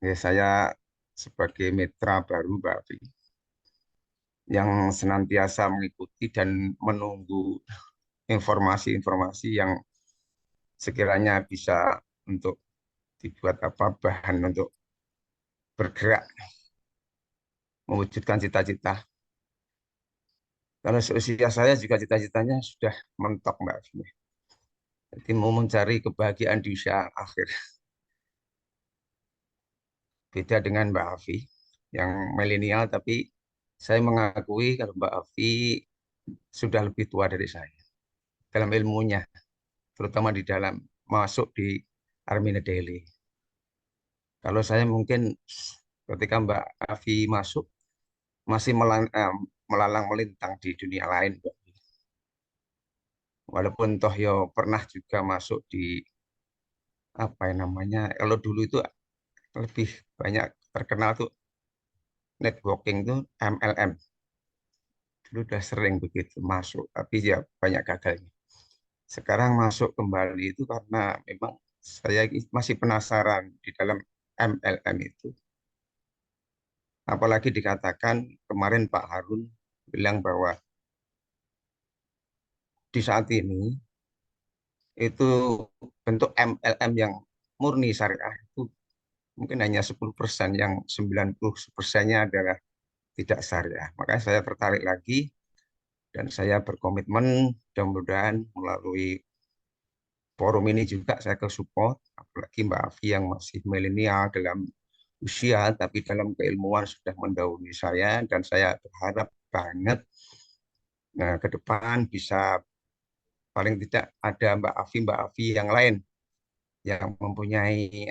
Ya, saya sebagai mitra baru Mbak Afi yang senantiasa mengikuti dan menunggu informasi-informasi yang sekiranya bisa untuk dibuat bahan untuk bergerak mewujudkan cita-cita. Karena seusia saya juga cita-citanya sudah mentok Mbak Afi. Jadi mau mencari kebahagiaan di usia akhir. Beda dengan Mbak Afi yang milenial, tapi saya mengakui kalau Mbak Afi sudah lebih tua dari saya dalam ilmunya, terutama di dalam masuk di Armina Daily. Kalau saya mungkin ketika Mbak Afi masuk masih melalang melintang di dunia lain, Mbak. Walaupun toh yo pernah juga masuk di apa yang namanya, kalau dulu itu lebih banyak terkenal tuh networking tuh MLM. Dulu udah sering begitu masuk, tapi ya banyak gagalnya. Sekarang masuk kembali itu karena memang saya masih penasaran di dalam MLM itu. Apalagi dikatakan kemarin Pak Harun bilang bahwa di saat ini itu bentuk MLM yang murni syariah itu mungkin hanya 10%, yang 90%-nya adalah tidak syariah. Makanya saya tertarik lagi dan saya berkomitmen mudah-mudahan melalui forum ini juga saya ke support, apalagi Mbak Afi yang masih milenial dalam usia, tapi dalam keilmuan sudah mendahului saya, dan saya berharap banget ke depan bisa paling tidak ada Mbak Afi yang lain yang mempunyai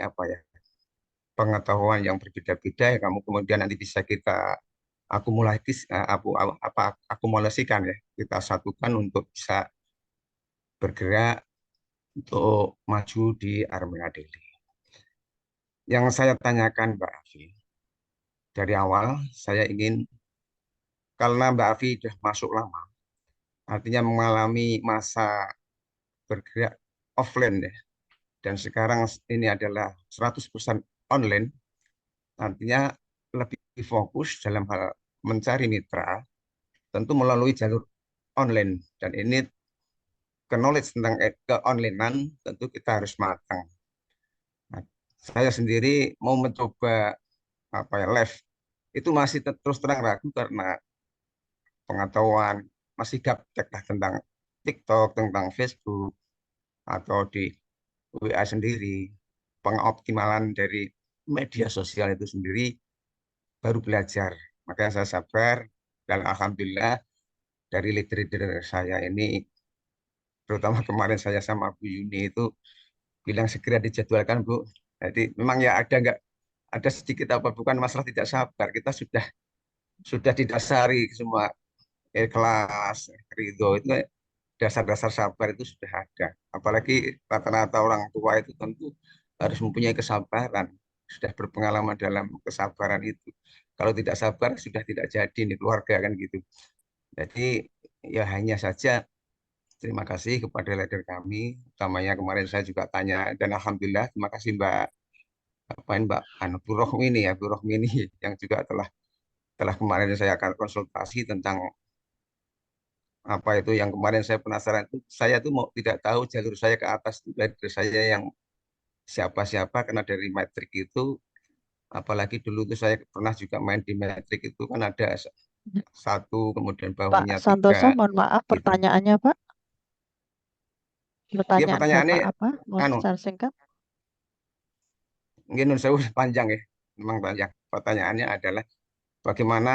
pengetahuan yang berbeda-beda, ya kamu kemudian nanti bisa kita akumulasikan ya, kita satukan untuk bisa bergerak untuk maju di Armena Daily. Yang saya tanyakan Mbak Afi, dari awal saya ingin, karena Mbak Afi sudah masuk lama, artinya mengalami masa bergerak offline ya, dan sekarang ini adalah 100% online, artinya lebih fokus dalam hal mencari mitra, tentu melalui jalur online, dan ini ke knowledge tentang keonlinean tentu kita harus matang. Nah, saya sendiri mau mencoba live itu masih terus terang ragu karena pengetahuan masih gaptek lah tentang TikTok, tentang Facebook, atau di WA sendiri, pengoptimalan dari media sosial itu sendiri baru belajar. Makanya saya sabar dan alhamdulillah dari leader-leader saya ini, terutama kemarin saya sama Bu Yuni itu bilang segera dijadwalkan Bu. Jadi memang ya ada nggak ada sedikit apa bukan masalah tidak sabar. Kita sudah didasari semua ikhlas, ridho itu dasar-dasar sabar itu sudah ada. Apalagi rata-rata orang tua itu tentu harus mempunyai kesabaran, sudah berpengalaman dalam kesabaran itu. Kalau tidak sabar sudah tidak jadi nih keluarga kan gitu. Jadi ya hanya saja terima kasih kepada leader kami. Utamanya kemarin saya juga tanya dan alhamdulillah terima kasih Mbak Bu Rohmi ini ya Bu Rohmi ini yang juga telah kemarin saya akan konsultasi tentang apa itu yang kemarin saya penasaran itu saya tuh mau tidak tahu jalur saya ke atas itu leader saya yang siapa-siapa karena dari metrik itu apalagi dulu tuh saya pernah juga main di metrik itu kan ada satu kemudian Pak bawahnya Santoso, tiga mohon maaf gitu. pertanyaannya Pak. Dia Pertanyaan pertanyaannya Bapak apa? Mau anu secara singkat? mungkin saya panjang ya memang panjang. Pertanyaannya adalah bagaimana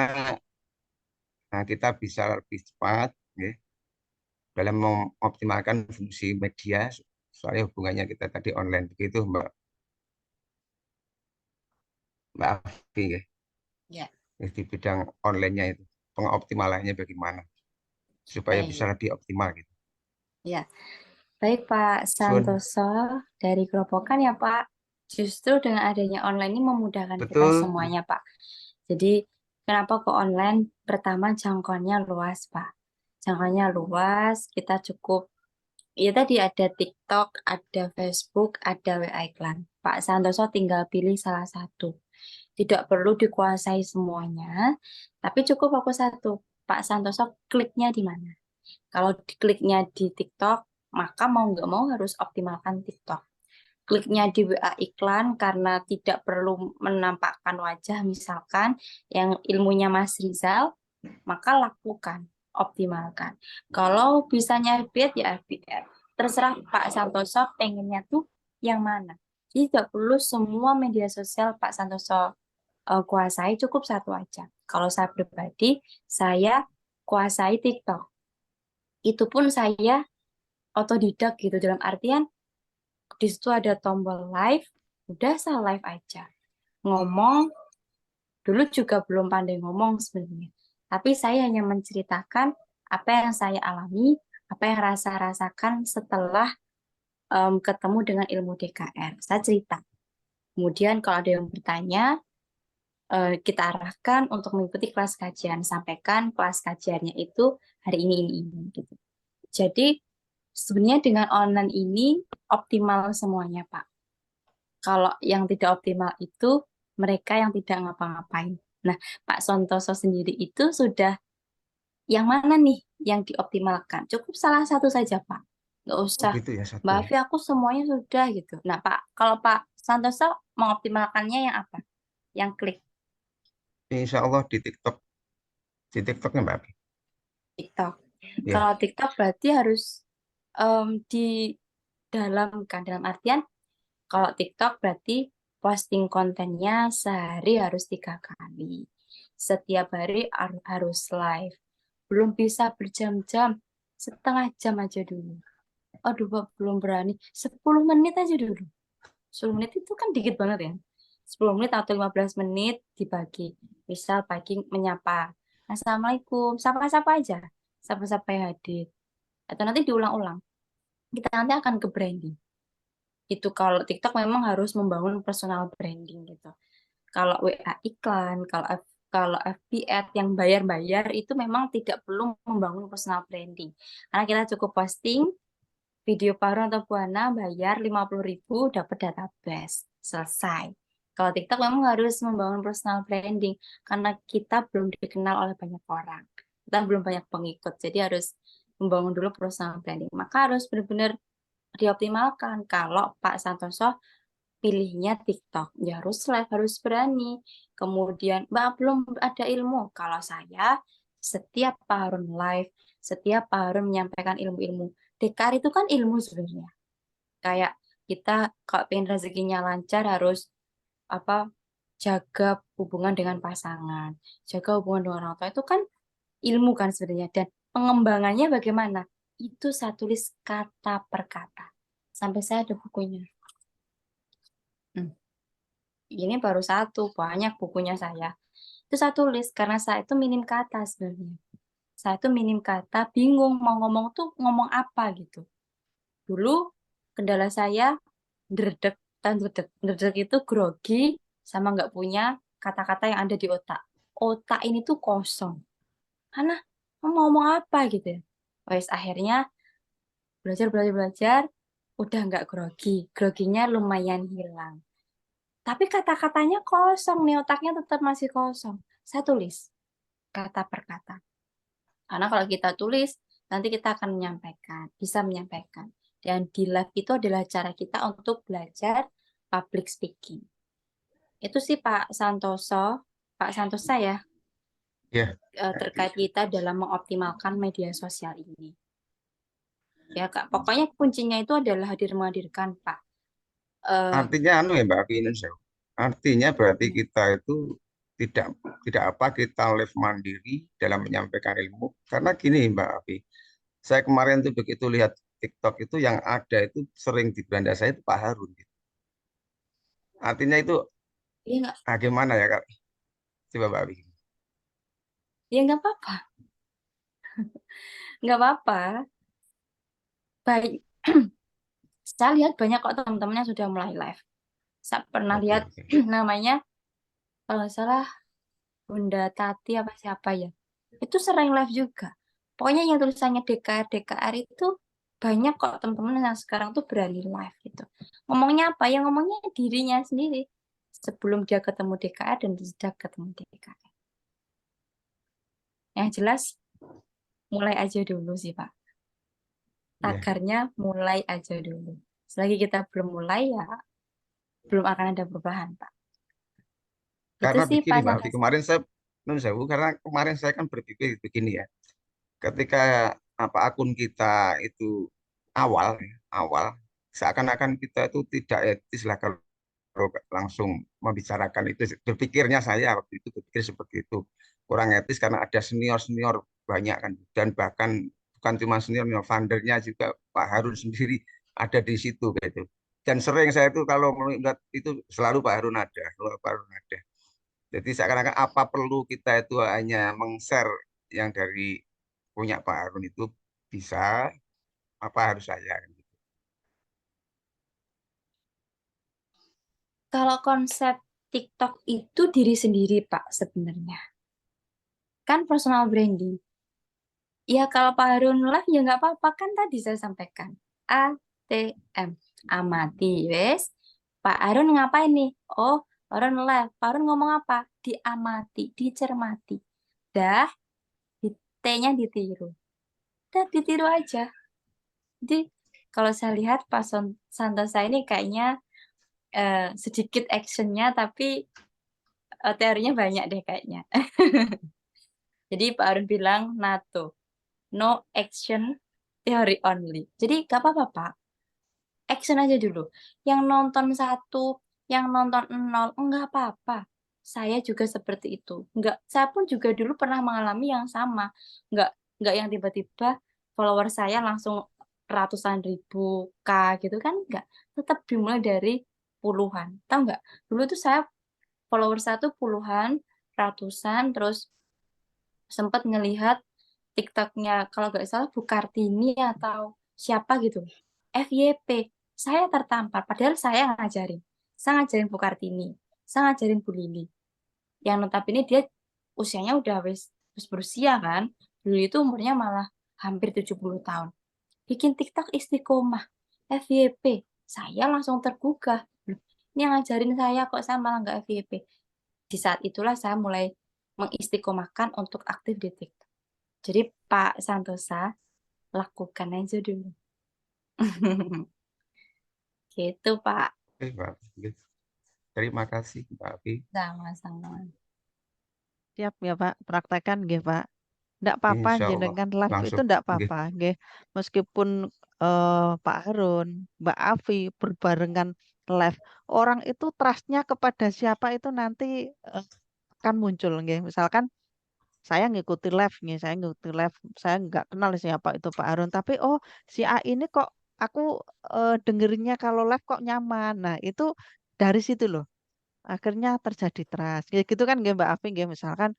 kita bisa lebih cepat ya, dalam mengoptimalkan fungsi media soalnya hubungannya kita tadi online begitu Mbak Afi ya. Ya, Di bidang online-nya itu pengoptimalannya bagaimana supaya bisa baik. lebih optimal gitu. Ya, Baik Pak Sun, Santoso dari Gerobokan ya Pak. Justru dengan adanya online ini memudahkan kita betul. semuanya Pak. Jadi kenapa ke online? Pertama jangkauannya luas Pak. Jangkauannya luas, kita cukup ya tadi ada TikTok, ada Facebook, ada WA iklan. Pak Santoso tinggal pilih salah satu. Tidak perlu dikuasai semuanya, tapi cukup fokus satu. Pak Santoso kliknya di mana? Kalau dikliknya di TikTok, maka mau nggak mau harus optimalkan TikTok. Kliknya di WA iklan karena tidak perlu menampakkan wajah misalkan yang ilmunya Mas Rizal, maka lakukan, optimalkan. Kalau bisanya FB ya FB. Terserah Pak Santoso pengennya tuh yang mana. Jadi tidak perlu semua media sosial Pak Santoso kuasai, cukup satu aja. Kalau saya pribadi, saya kuasai TikTok. Itu pun saya otodidak gitu dalam artian di situ ada tombol live, udah saya live aja. Ngomong, dulu juga belum pandai ngomong sebenarnya. Tapi saya hanya menceritakan apa yang saya alami, apa yang rasakan setelah ketemu dengan ilmu DKR. Saya cerita. Kemudian kalau ada yang bertanya, kita arahkan untuk mengikuti kelas kajian. Sampaikan kelas kajiannya itu hari ini gitu. Jadi sebenarnya dengan online ini optimal semuanya, Pak. Kalau yang tidak optimal itu mereka yang tidak ngapa-ngapain. Nah, Pak Santoso sendiri itu sudah yang mana nih yang dioptimalkan? Cukup salah satu saja, Pak. Nggak Oh usah, gitu ya satu Mbak ya. Afi, aku semuanya sudah gitu. Nah, Pak, kalau Pak Santoso mengoptimalkannya yang apa? Yang klik Insya Allah di TikToknya Mbak Afi. TikTok. Ya, Kalau TikTok berarti harus didalamkan. Dalam artian, kalau TikTok berarti posting kontennya sehari harus 3 kali. Setiap hari harus live. Belum bisa berjam-jam, setengah jam aja dulu. Aduh, Pak, belum berani. 10 menit aja dulu. 10 menit itu kan dikit banget ya. 10 menit atau 15 menit dibagi. Misal pagi menyapa. Assalamualaikum. Sapa-sapa aja. Sapa-sapa yang hadir. Atau nanti diulang-ulang. Kita nanti akan ke branding. Itu kalau TikTok memang harus membangun personal branding gitu. Kalau WA iklan, kalau FB ad yang bayar-bayar itu memang tidak perlu membangun personal branding. Karena kita cukup posting video paru atau buana bayar 50.000 dapat database. Selesai. Kalau TikTok memang harus membangun personal branding karena kita belum dikenal oleh banyak orang. Kita belum banyak pengikut. Jadi harus membangun dulu personal branding. Maka harus benar-benar dioptimalkan. Kalau Pak Santoso pilihnya TikTok, ya harus live, harus berani. Kemudian, Mbak belum ada ilmu. Kalau saya, setiap Pak Harun live, setiap Pak Harun menyampaikan ilmu-ilmu. DKR itu kan ilmu sebenarnya. Kayak kita kalau pengen rezekinya lancar harus apa jaga hubungan dengan pasangan, jaga hubungan dengan orang tua itu kan ilmu kan sebenarnya dan pengembangannya bagaimana? Itu saya tulis kata per kata. Sampai saya ada bukunya. Ini baru satu, banyak bukunya saya. Itu saya tulis karena saya itu minim kata sebenarnya. Saya itu minim kata, bingung mau ngomong tuh ngomong apa gitu. Dulu kendala saya dredeg dan dredeg. Dredeg itu grogi sama nggak punya kata-kata yang ada di otak. Otak ini tuh kosong. Karena mau ngomong apa gitu ya. Wes akhirnya belajar, udah nggak grogi. Groginya lumayan hilang. Tapi kata-katanya kosong nih, otaknya tetap masih kosong. Saya tulis kata per kata. Karena kalau kita tulis, nanti kita akan menyampaikan, bisa menyampaikan. Dan di live itu adalah cara kita untuk belajar public speaking. Itu sih Pak Santosa ya, Ya, terkait kita dalam mengoptimalkan media sosial ini. Ya Kak, pokoknya kuncinya itu adalah menghadirkan Pak. artinya anu ya Mbak Afi ini artinya berarti kita itu tidak kita live mandiri dalam menyampaikan ilmu karena gini Mbak Afi, saya kemarin tuh begitu lihat TikTok itu yang ada itu sering di beranda saya itu Pak Harun gitu. Artinya itu Iya nggak? gimana ya Kak? Coba Mbak Afi. Ya nggak apa-apa. Nggak apa-apa. Baik. Saya lihat banyak kok teman-temannya sudah mulai live. Saya pernah Oke, lihat oke. namanya, kalau nggak salah Bunda Tati apa siapa ya. Itu sering live juga. Pokoknya yang tulisannya DKR itu banyak kok teman-teman yang sekarang tuh berani live gitu. Ngomongnya apa? Ya ngomongnya dirinya sendiri. Sebelum dia ketemu DKR dan sudah ketemu DKR. Yang jelas mulai aja dulu sih Pak. Ya. Tagarnya mulai aja dulu. Selagi kita belum mulai ya belum akan ada perubahan Pak. Itu Karena sih begini Pak Mbak Afi, Santosa. kemarin saya nun sewu karena kemarin saya kan berpikir begini ya. Ketika akun kita itu awal seakan-akan kita itu tidak etis lah kalau langsung membicarakan itu. Berpikirnya saya waktu itu berpikir seperti itu, kurang etis karena ada senior banyak kan, dan bahkan bukan cuma senior, foundernya juga Pak Harun sendiri ada di situ gitu. Dan sering saya itu kalau melihat itu selalu Pak Harun ada. Jadi seakan-akan apa perlu kita itu hanya meng-share yang dari punya Pak Harun itu bisa, apa harus saya gitu. Kalau konsep TikTok itu diri sendiri Pak sebenarnya. Kan personal branding. Ya kalau Pak Harun live ya nggak apa-apa kan tadi saya sampaikan. ATM. Amati, wes. Pak Harun ngapain nih? Oh, Pak Harun live. Pak Harun ngomong apa? Diamati, dicermati. Dah, T-nya ditiru. Dah, ditiru aja. Jadi kalau saya lihat Pak Santosa ini kayaknya sedikit actionnya tapi teorinya banyak deh kayaknya. Jadi Pak Harun bilang NATO, no action, theory only. Jadi gak apa-apa Pak, action aja dulu. Yang nonton satu, yang nonton nol, enggak apa-apa. Saya juga seperti itu. Enggak, saya pun juga dulu pernah mengalami yang sama. Enggak, enggak yang tiba-tiba follower saya langsung ratusan ribu K gitu kan enggak. Tetap dimulai dari puluhan. Tahu enggak? Dulu tuh saya follower satu puluhan, ratusan, terus sempat ngelihat TikToknya kalau nggak salah Bu Kartini atau siapa gitu, FYP. Saya tertampar, padahal saya ngajarin Bu Kartini, saya ngajarin Bu Lili. Yang notabene dia usianya udah wis berusia kan, Bu Lili itu umurnya malah hampir 70 tahun. Bikin TikTok istiqomah, FYP. Saya langsung tergugah. Loh, ini yang ngajarin saya kok saya malah nggak FYP. Di saat itulah saya mulai mengistiqomahkan untuk aktif di TikTok. Jadi Pak Santosa, lakukan aja dulu. Gitu Pak. Oke, Mbak Afi. Terima kasih Mbak Afi. Sama-sama. Siap ya Pak, praktekkan nggih Pak. Ndak apa-apa Insya Allah jenengan live itu langsung. ndak Nggih. apa-apa nggih. Meskipun Pak Harun, Mbak Afi berbarengan live. Orang itu trustnya kepada siapa itu nanti akan muncul, nggih. Misalkan saya ngikuti live nih, saya ngikuti live, saya nggak kenal siapa itu Pak Harun, tapi oh si A ini kok aku dengerinnya kalau live kok nyaman. Nah, itu dari situ loh. Akhirnya terjadi trust. Ya gitu kan nggih Mbak Afi nggih, misalkan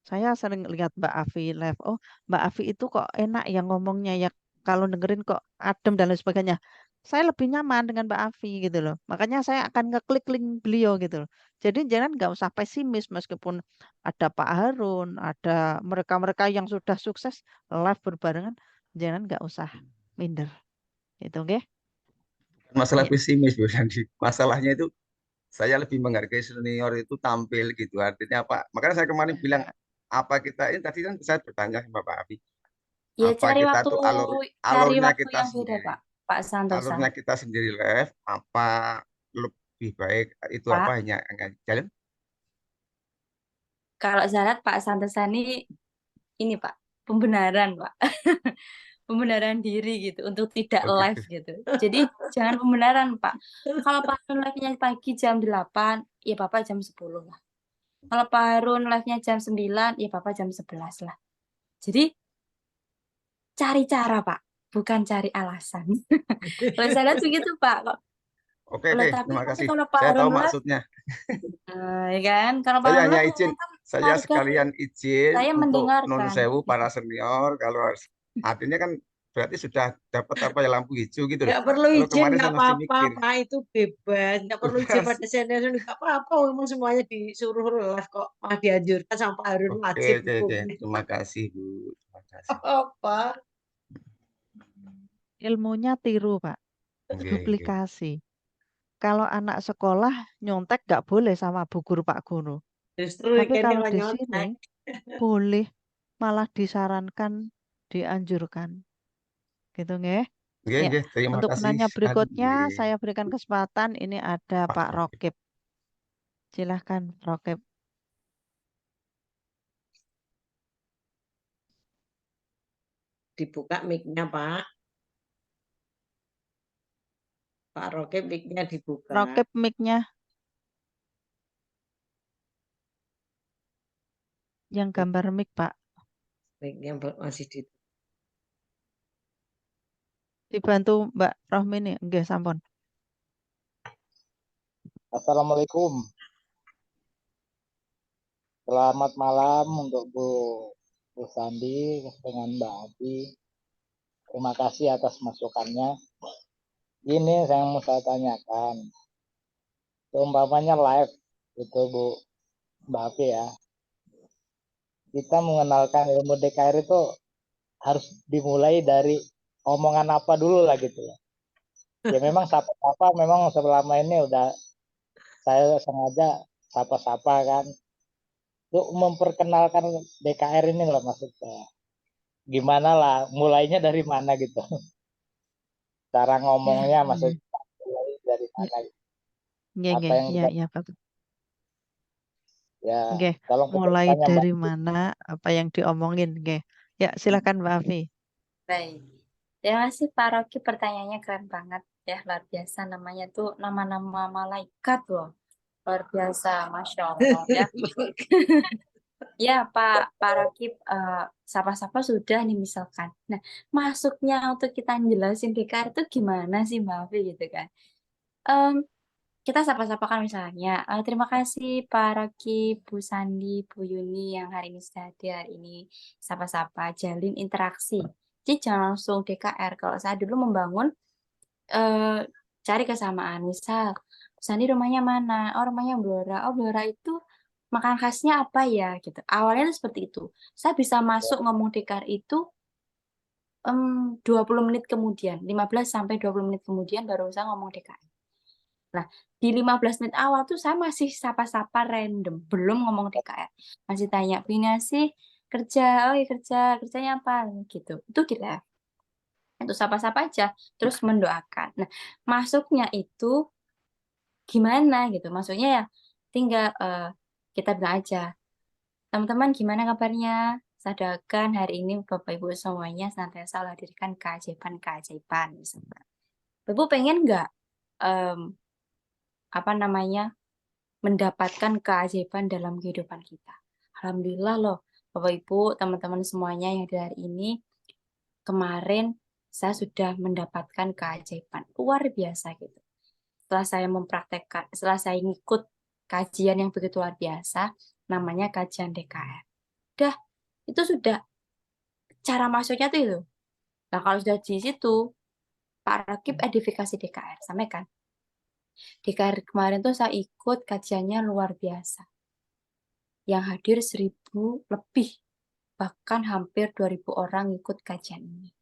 saya sering lihat Mbak Afi live. Oh, Mbak Afi itu kok enak ya ngomongnya ya. Kalau dengerin kok adem dan lain sebagainya. Saya lebih nyaman dengan Mbak Afi gitu loh. Makanya saya akan ngeklik link beliau gitu loh. Jadi jangan nggak usah pesimis meskipun ada Pak Harun, ada mereka-mereka yang sudah sukses live berbarengan. Jangan nggak usah minder. Gitu, oke? Masalah Ya. pesimis, Bu Sandi. Masalahnya itu saya lebih menghargai senior itu tampil gitu. Artinya apa? Makanya saya kemarin bilang apa kita ini tadi kan saya bertanya sama Pak Abi, Ya apa kita tuh cari alurnya waktu kita yang beda, sendiri, Pak. Pak Santosa. alurnya kita sendiri live apa lebih baik itu apa Pak, hanya jalan? kalau saya lihat Pak Santosa ini Pak, pembenaran Pak. Pembenaran diri gitu untuk tidak Oh gitu. live gitu. Jadi jangan pembenaran Pak. Kalau Pak Harun live-nya pagi jam 8, ya Bapak jam 10 lah. Kalau Pak Harun live-nya jam 9, ya Bapak jam 11 lah. Jadi cari cara Pak, bukan cari alasan. Kalau saya lihat begitu Pak. Oke Kalau oke, tapi terima nanti kasih. kalau Pak Saya Harun tahu live, maksudnya. ya kan? Kalau Pak Saya Harun hanya live izin, ternyata saya menarik lagi. sekalian izin Saya untuk non mendengarkan. sewu para senior kalau artinya kan berarti sudah dapat apa ya lampu hijau gitu loh. Nggak perlu Kalau izin, kemarin nggak saya masih apa-apa, mikir, Pak. Itu bebas. Nggak perlu izin pada senior, nggak apa-apa. Memang semuanya disuruh live kok. Malah dianjurkan sama Pak Harun, oke wajib oke oke, hukumnya. terima kasih Bu, terima kasih. Apa? Ilmunya tiru, Pak. Oke oke. Duplikasi. Kalau anak sekolah nyontek nggak boleh sama bu guru Pak Guru. Justru Tapi kan kalau yang di sini nyontek. boleh, malah disarankan, dianjurkan. Gitu nggih. Oke Ya, oke, terima untuk kasih penanya sekali. berikutnya saya berikan kesempatan. Ini ada Pak Pak Rocky. Rokib. Silahkan, Rokib. Dibuka mic-nya, Pak. Pak Roke mic-nya dibuka. Rokib mic-nya yang gambar mic, Pak. Mic-nya masih di. Dibantu Mbak Rohmi nih. Nggih, sampun. Assalamualaikum. Selamat malam untuk Bu Sandi dengan Mbak Abi. Terima kasih atas masukannya. Ini yang mau saya tanyakan. Umpamanya live itu Bu Mbak Abi ya. Kita mengenalkan ilmu DKR itu harus dimulai dari omongan apa dulu lah gitu ya. Ya memang sapa-sapa memang selama ini udah saya sengaja sapa-sapa kan. Untuk memperkenalkan DKR ini lah maksud saya. Gimana lah, mulainya dari mana gitu. Cara ngomongnya maksudnya mulai dari Ya, mana gitu. ya, Apa yang ya, kita, ya, Pak. ya Nggih, tolong mulai penjelasannya Mbak. dari mana apa yang diomongin, nggih. Ya, silakan Mbak Afi. Baik. Terima kasih Pak Rocky, pertanyaannya keren banget ya, luar biasa, namanya tuh nama-nama malaikat loh. Luar biasa, Masya Allah ya. Ya Pak Rocky, sapa-sapa sudah nih misalkan. Nah, masuknya untuk kita jelasin DKR itu gimana sih Mbak Afi gitu kan. Em, kita sapa-sapa kan misalnya, terima kasih Pak Rocky, Bu Sandi, Bu Yuni yang hari ini sudah hadir hari ini. Sapa-sapa, jalin interaksi. Jadi jangan langsung DKR. Kalau saya dulu membangun, cari kesamaan. Misal, Bu Sandi rumahnya mana? Oh, rumahnya Blora. Oh, Blora itu makan khasnya apa ya? Gitu. Awalnya itu seperti itu. Saya bisa masuk ngomong DKR itu 20 menit kemudian, 15 sampai 20 menit kemudian baru saya ngomong DKR. Nah, di 15 menit awal tuh saya masih sapa-sapa random, belum ngomong DKR. Masih tanya, Bu Ina sih kerja, oh ya kerja, kerjanya apa? Gitu. Itu kita itu sapa-sapa aja, terus mendoakan. Nah, masuknya itu gimana gitu? Maksudnya ya tinggal kita bilang aja, teman-teman gimana kabarnya? Saya doakan hari ini Bapak Ibu semuanya senantiasa Allah hadirkan keajaiban-keajaiban. Misalkan. Bapak Ibu pengen nggak mendapatkan keajaiban dalam kehidupan kita? Alhamdulillah loh, Bapak Ibu, teman-teman semuanya yang ada hari ini, kemarin saya sudah mendapatkan keajaiban luar biasa gitu. Setelah saya mempraktekkan, setelah saya ngikut kajian yang begitu luar biasa, namanya kajian DKR. Itu sudah cara masuknya tuh itu. Nah, kalau sudah di situ, Pak Rakib edifikasi DKR, sampaikan. DKR kemarin tuh saya ikut kajiannya luar biasa. Yang hadir 1.000 lebih, bahkan hampir 2.000 orang ikut kajian ini.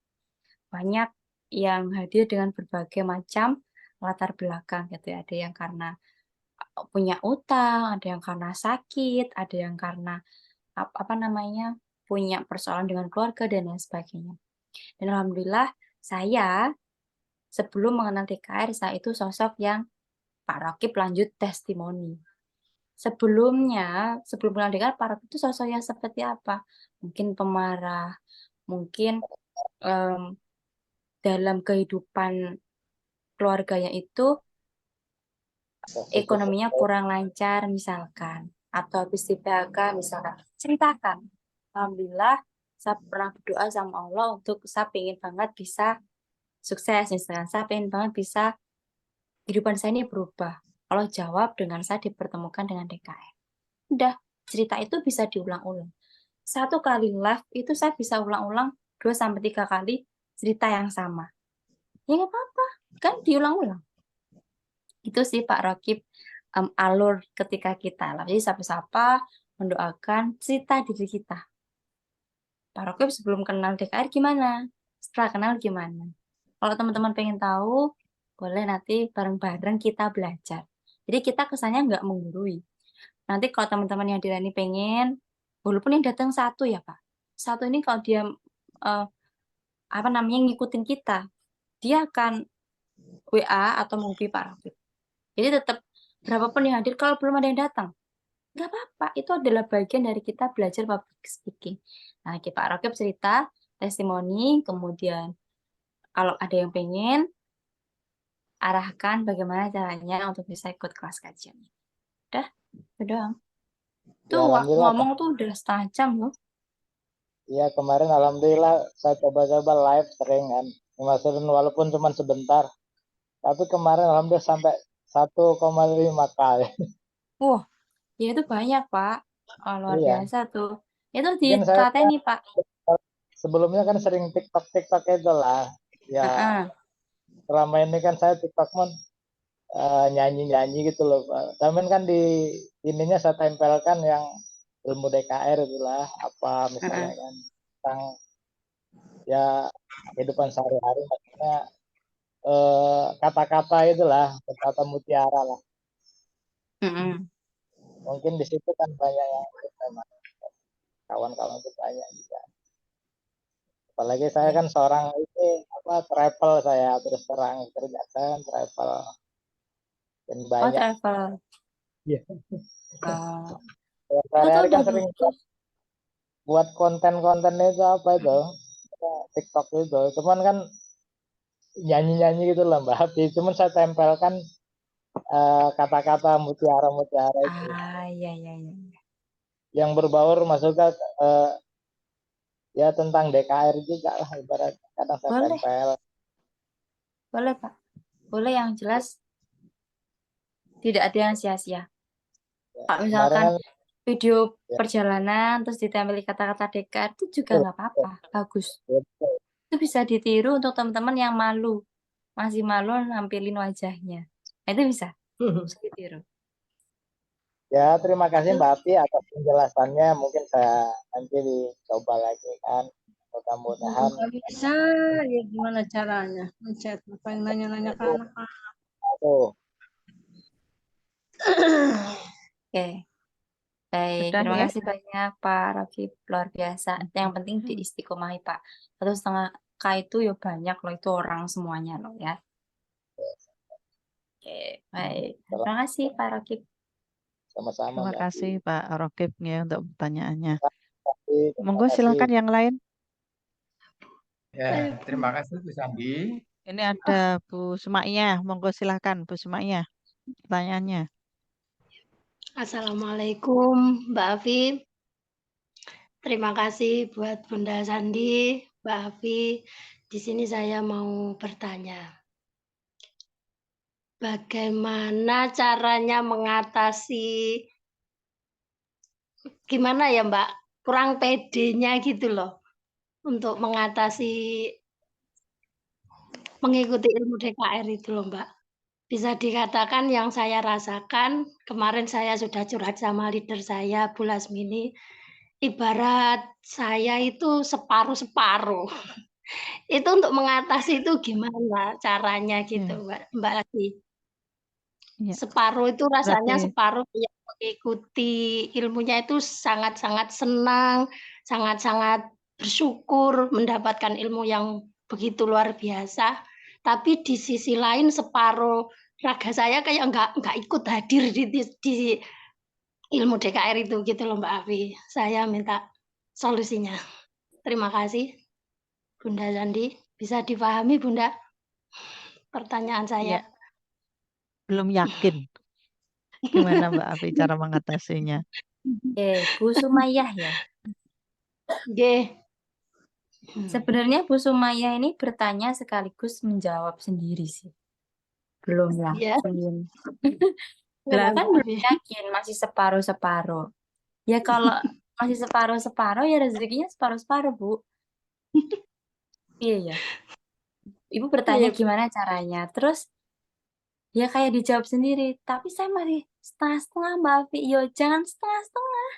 Banyak yang hadir dengan berbagai macam latar belakang gitu ya. Ada yang karena punya utang, ada yang karena sakit, ada yang karena punya persoalan dengan keluarga dan lain sebagainya. Dan alhamdulillah saya sebelum mengenal DKR, saya itu sosok yang Pak Rakib lanjut testimoni. Sebelumnya, sebelum mengenal DKR, Pak Rakib itu sosok yang seperti apa? Mungkin pemarah, mungkin dalam kehidupan keluarganya itu ekonominya kurang lancar misalkan, atau habis di PHK misalkan. Ceritakan. Alhamdulillah, saya pernah berdoa sama Allah untuk saya pengen banget bisa sukses misalkan. Saya pengen banget bisa kehidupan saya ini berubah. Allah jawab dengan saya dipertemukan dengan DKR. Udah, cerita itu bisa diulang-ulang. 1 kali live itu saya bisa ulang-ulang 2-3 kali cerita yang sama. Ya nggak apa-apa, kan diulang-ulang. Itu sih Pak Rakib alur ketika kita. Jadi sapa-sapa mendoakan cerita diri kita. Pak Rakib sebelum kenal DKR gimana? Setelah kenal gimana? Kalau teman-teman pengen tahu, boleh nanti bareng-bareng kita belajar. Jadi kita kesannya nggak menggurui. Nanti kalau teman-teman yang dirani pengen, walaupun yang datang 1 ya Pak. 1 ini kalau dia ngikutin kita, dia akan WA atau menghubungi Pak Rakib. Jadi tetap berapapun yang hadir, kalau belum ada yang datang, nggak apa-apa. Itu adalah bagian dari kita belajar public speaking. Nah, Pak Rakib cerita, testimoni, kemudian kalau ada yang pengen, arahkan bagaimana caranya untuk bisa ikut kelas kajian. Udah, itu doang. Tuh Ya, alhamdulillah. ngomong tuh udah 1/2 jam loh. Iya, kemarin alhamdulillah saya coba-coba live sering kan. Masukin walaupun cuma sebentar. Tapi kemarin alhamdulillah sampai 1,5 kali. Wah, ya itu banyak Pak. Oh, luar Iya. biasa tuh. Itu Mungkin saya ditelaten nih Pak. sebelumnya kan sering TikTok itu lah. Ya, selama ini kan saya TikTok nyanyi-nyanyi gitu loh Pak. Tapi kan di ininya saya tempelkan yang ilmu DKR itulah apa misalnya kan tentang ya kehidupan sehari-hari maksudnya kata-kata itulah kata mutiara lah. Mungkin di situ kan banyak yang memang kawan-kawan itu banyak juga. Apalagi saya kan seorang travel saya terus terang kerja saya kan travel dan banyak. Travel. Iya. Itu Sehari-hari udah kan sering buat konten-konten itu apa itu TikTok itu, cuman kan nyanyi-nyanyi gitu lah Mbak Habi, cuman saya tempelkan kata-kata mutiara-mutiara itu iya. yang berbaur masuknya ya tentang DKR juga lah ibaratnya kadang saya tempel. Boleh Pak, boleh, yang jelas tidak ada yang sia-sia. Pak misalkan video perjalanan terus ditempeli kata-kata DKR itu juga nggak apa-apa, bagus. Itu bisa ditiru untuk teman-teman yang masih malu nampilin wajahnya. Nah, itu bisa ditiru. Ya, terima kasih Mbak Api atas penjelasannya. Mungkin saya nanti dicoba lagi kan. Mudah-mudahan. Nggak bisa, ya gimana caranya? Mencet, apa yang nanya-nanya ke anak-anak? Oke. Baik, Sudah terima ya. kasih banyak Pak Rakib, luar biasa. Yang penting diistiqomahi Pak. 1,5K itu ya banyak loh, itu orang semuanya loh ya. Oke, baik. Terima kasih Pak Rakib. Sama-sama Terima Mbak Api. kasih Pak Rakib ya untuk pertanyaannya. Terima Monggo kasih. silakan yang lain. Ya, terima kasih Bu Sandi. Ini ada Bu Sumaiyah. Monggo silakan Bu Sumaiyah. Pertanyaannya. Assalamualaikum Mbak Afi. Terima kasih buat Bunda Sandi, Mbak Afi. Di sini saya mau bertanya. Bagaimana caranya mengatasi gimana ya Mbak? Kurang pedenya gitu loh untuk mengatasi mengikuti ilmu DKR itu loh Mbak. Bisa dikatakan yang saya rasakan, kemarin saya sudah curhat sama leader saya, Bu Lasmini, ibarat saya itu separuh-separuh. Itu untuk mengatasi itu gimana caranya gitu, Ya, Mbak Lati? ya. Separuh itu rasanya Berarti separuh yang mengikuti ilmunya itu sangat-sangat senang, sangat-sangat bersyukur mendapatkan ilmu yang begitu luar biasa. Tapi di sisi lain separuh raga saya kayak nggak ikut hadir di ilmu DKR itu gitu loh Mbak Afi. Saya minta solusinya. Terima kasih Bunda Sandi. Bisa dipahami Bunda pertanyaan saya? ya belum yakin gimana Mbak Afi cara mengatasinya. Bu Sumayyah ya. Nggih. Sebenarnya Bu Sumayyah ini bertanya sekaligus menjawab sendiri sih. Belum Ya. yakin. Lah kan belum yakin, masih separuh-separuh. Ya kalau masih separuh-separuh ya rezekinya separuh-separuh, Bu. Iya ya. Ibu bertanya Iya, Bu. gimana caranya. Terus ya kayak dijawab sendiri. Tapi saya masih setengah-setengah, Mbak Afi. Yo, jangan setengah-setengah.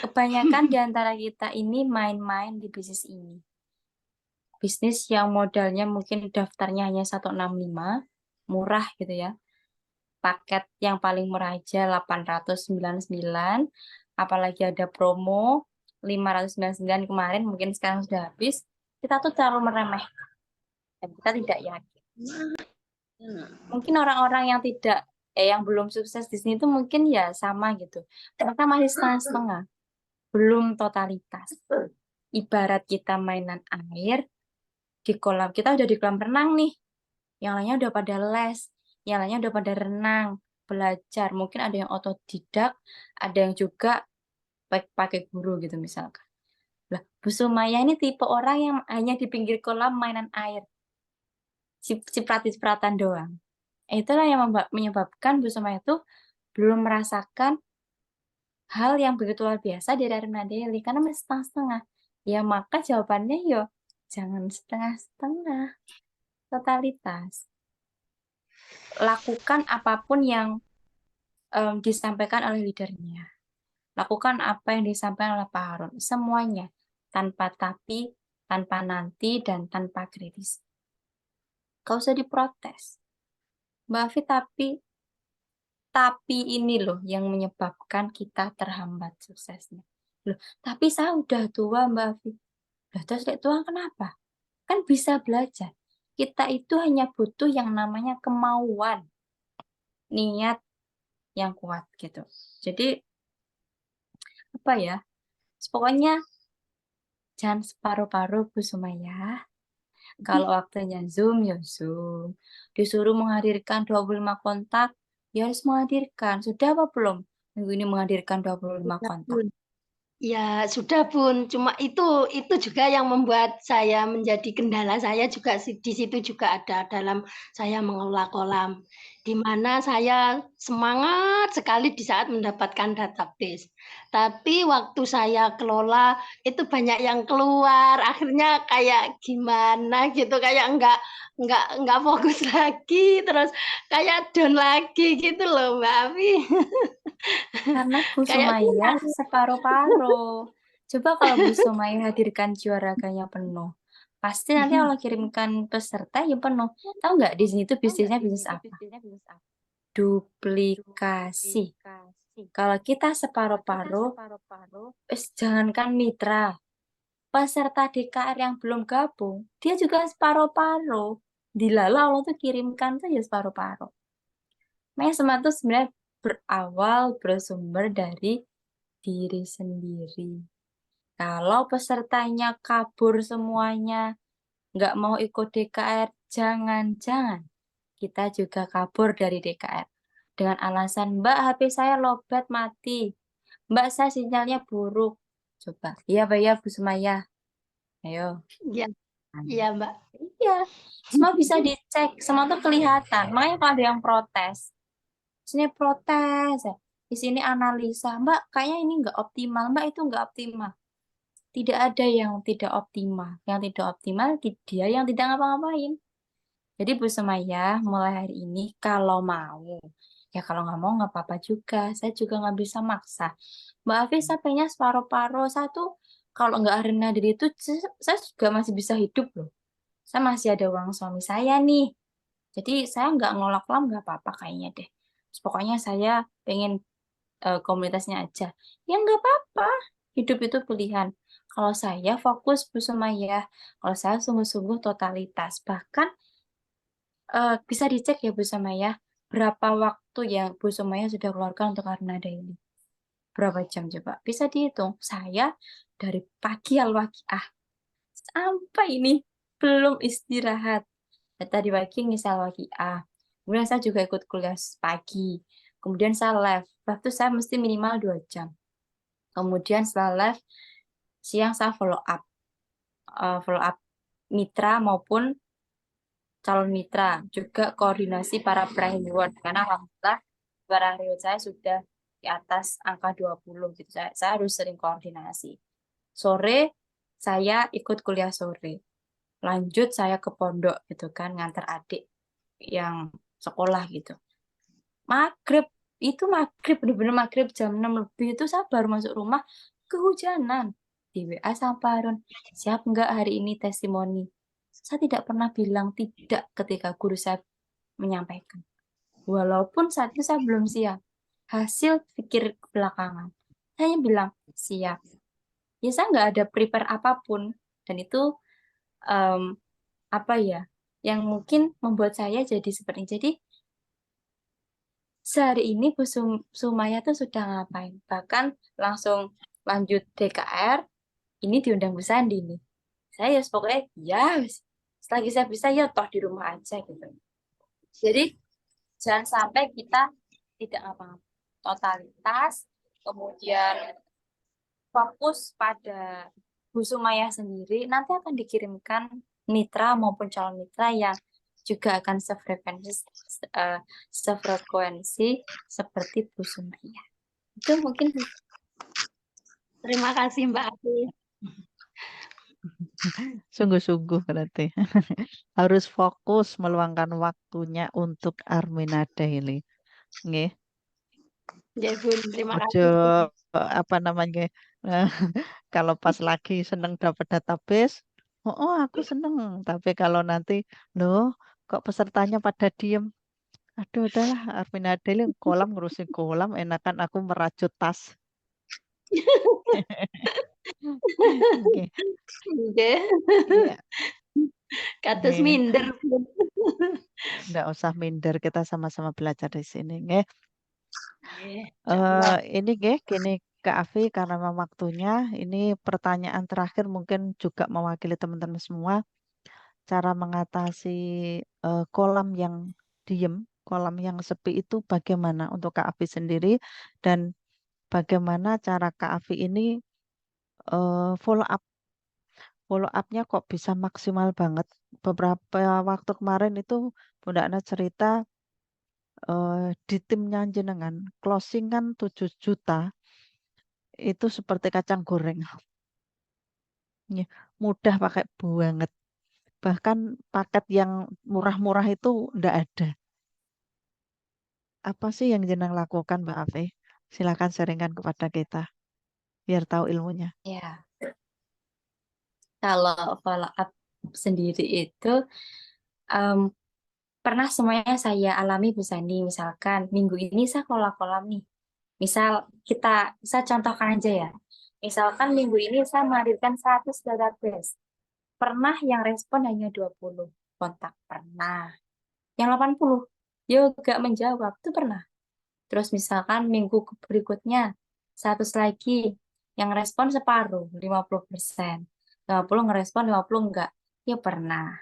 Kebanyakan di antara kita ini main-main di bisnis ini. Bisnis yang modalnya mungkin daftarnya hanya 165, murah gitu ya. Paket yang paling murah aja 899, apalagi ada promo 599 kemarin, mungkin sekarang sudah habis. Kita tuh terlalu meremehkan dan kita tidak yakin. Mungkin orang-orang yang tidak yang belum sukses di sini tuh mungkin ya sama gitu. Mereka masih setengah-setengah, belum totalitas. Ibarat kita mainan air di kolam, kita udah di kolam renang nih. Yang lainnya udah pada les, yang lainnya udah pada renang, belajar. Mungkin ada yang otodidak, ada yang juga pakai guru gitu misalkan. Lah, Bu Sumayyah ini tipe orang yang hanya di pinggir kolam mainan air. Ciprat-cipratan doang. Itulah yang menyebabkan Bu Sumayyah itu belum merasakan hal yang begitu luar biasa dari Armada Daily karena masih setengah-setengah. Ya maka jawabannya yo jangan setengah-setengah, totalitas. Lakukan apapun yang disampaikan oleh leadernya. Lakukan apa yang disampaikan oleh Pak Harun. Semuanya. Tanpa tapi, tanpa nanti, dan tanpa kritis. Gak usah diprotes. Mbak Afi, tapi ini loh yang menyebabkan kita terhambat suksesnya. Loh, tapi saya udah tua Mbak Afi. Loh, terus tua kenapa? Kan bisa belajar. Kita itu hanya butuh yang namanya kemauan. Niat yang kuat gitu. Jadi apa ya? Pokoknya jangan separuh-paruh Bu Sumayyah. Kalau waktunya Zoom ya Zoom. Disuruh menghadirkan 25 kontak, ya harus menghadirkan. Sudah apa belum? Minggu ini menghadirkan 25 kontak. Ya sudah Bun, cuma itu juga yang membuat saya menjadi kendala saya juga di situ juga ada dalam saya mengelola kolam, di mana saya semangat sekali di saat mendapatkan database. Tapi waktu saya kelola itu banyak yang keluar, akhirnya kayak gimana gitu, kayak nggak fokus lagi, terus kayak down lagi gitu loh Mbak Afi. Karena Bu Kayak Sumayyah separuh-paruh. Coba kalau Bu Sumayyah hadirkan jiwaraganya penuh. Pasti nanti kalau kirimkan peserta ya penuh. Tahu nggak di sini tuh bisnisnya bisnis apa? Duplikasi. Kalau kita separuh-paruh, jangankan mitra, peserta DKR yang belum gabung, dia juga separuh-paruh. Dilala Allah tuh kirimkan tuh ya separuh-paruh. Makanya semua itu sebenarnya bersumber dari diri sendiri. Kalau pesertanya kabur semuanya, nggak mau ikut DKR, jangan-jangan kita juga kabur dari DKR. Dengan alasan, Mbak, HP saya lowbat mati. Mbak, saya sinyalnya buruk. Coba, iya Mbak ya, Bu Sumaya. Ayo. Iya, iya Mbak. Iya, semua bisa dicek, semua tuh kelihatan. Makanya kalau ada yang protes, sini protes ya. Di sini analisa, Mbak, kayaknya ini nggak optimal, Mbak itu nggak optimal. Tidak ada yang tidak optimal. Yang tidak optimal dia yang tidak ngapa-ngapain. Jadi Bu Sumaya, mulai hari ini kalau mau, ya kalau nggak mau nggak apa-apa juga. Saya juga nggak bisa maksa. Mbak Afif sampainya separuh-paruh. Satu, kalau nggak Arena diri itu, saya juga masih bisa hidup loh. Saya masih ada uang suami saya nih. Jadi saya nggak nolak lam nggak apa-apa kayaknya deh. Terus pokoknya saya pengen komunitasnya aja. Ya nggak apa-apa. Hidup itu pilihan. Kalau saya fokus Bu Sumaya, kalau saya sungguh-sungguh totalitas. Bahkan bisa dicek ya Bu Sumaya, berapa waktu yang Bu Sumaya sudah keluarkan untuk Arnada ini. Berapa jam coba? Bisa dihitung. Saya dari pagi al-waqiah sampai ini belum istirahat. Tadi pagi misal waqiah. Kemudian saya juga ikut kuliah pagi. Kemudian saya live. Live itu saya mesti minimal 2 jam. Kemudian setelah live, siang saya follow up. Follow up mitra maupun calon mitra. Juga koordinasi para reward. Karena alhamdulillah para reward saya sudah di atas angka 20 gitu. Saya harus sering koordinasi. Sore saya ikut kuliah sore. Lanjut saya ke pondok gitu kan, ngantar adik yang sekolah gitu. Maghrib, itu maghrib, bener-bener maghrib jam 6 lebih itu saya baru masuk rumah, kehujanan. Di WA sama Pak Harun, siap nggak hari ini testimoni? Saya tidak pernah bilang tidak ketika guru saya menyampaikan. Walaupun saat itu saya belum siap. Hasil pikir belakangan. Saya hanya bilang, siap. Ya saya nggak ada prepare apapun. Dan itu apa ya, yang mungkin membuat saya jadi seperti ini. Jadi sehari ini Bu Sumaya tuh sudah ngapain? Bahkan langsung lanjut DKR, ini diundang Bu Sandi nih. Saya ya pokoknya ya selagi saya bisa ya toh di rumah aja gitu. Jadi jangan sampai kita tidak apa-apa. Totalitas, kemudian fokus pada Bu Sumaya sendiri, nanti akan dikirimkan mitra maupun calon mitra yang juga akan sefrekuensi seperti Bu Sumaya. Itu mungkin. Terima kasih Mbak Afif. Sungguh-sungguh berarti. Harus fokus meluangkan waktunya untuk Armina Daily. Nggih. Ya Bun, terima Ojo kasih. apa namanya? Kalau pas lagi seneng dapat database, oh aku seneng. Tapi kalau nanti, loh, kok pesertanya pada diem? Aduh, udahlah, Armina Daily kolam ngurusin kolam, enakan aku merajut tas. Oke. Oke. Iya. Kados Nggih. minder. Nggak usah minder, kita sama-sama belajar di sini, nggih. Insyaallah. Ini nggih, gini Kak Afi, karena memang waktunya, ini pertanyaan terakhir mungkin juga mewakili teman-teman semua, cara mengatasi kolam yang diem, kolam yang sepi itu bagaimana untuk Kak Afi sendiri, dan bagaimana cara Kak Afi ini follow up-nya kok bisa maksimal banget. Beberapa waktu kemarin itu Bunda Ana cerita di timnya jenengan closing kan 7 juta itu seperti kacang goreng. Ya, mudah pakai banget. Bahkan paket yang murah-murah itu ndak ada. Apa sih yang jenang lakukan Mbak Afi? Silakan sharingkan kepada kita biar tahu ilmunya. Ya, kalau follow up sendiri itu pernah semuanya saya alami Bu Sandi. Misalkan minggu ini saya kolam nih. Misal saya contohkan aja ya. Misalkan minggu ini saya menghadirkan 100 database. Pernah yang respon hanya 20 kontak. Pernah. Yang 80 dia gak menjawab. Itu pernah. Terus misalkan minggu berikutnya 100 lagi. Yang respon separuh, 50%. 50 ngerespon, 50 enggak. Ya pernah.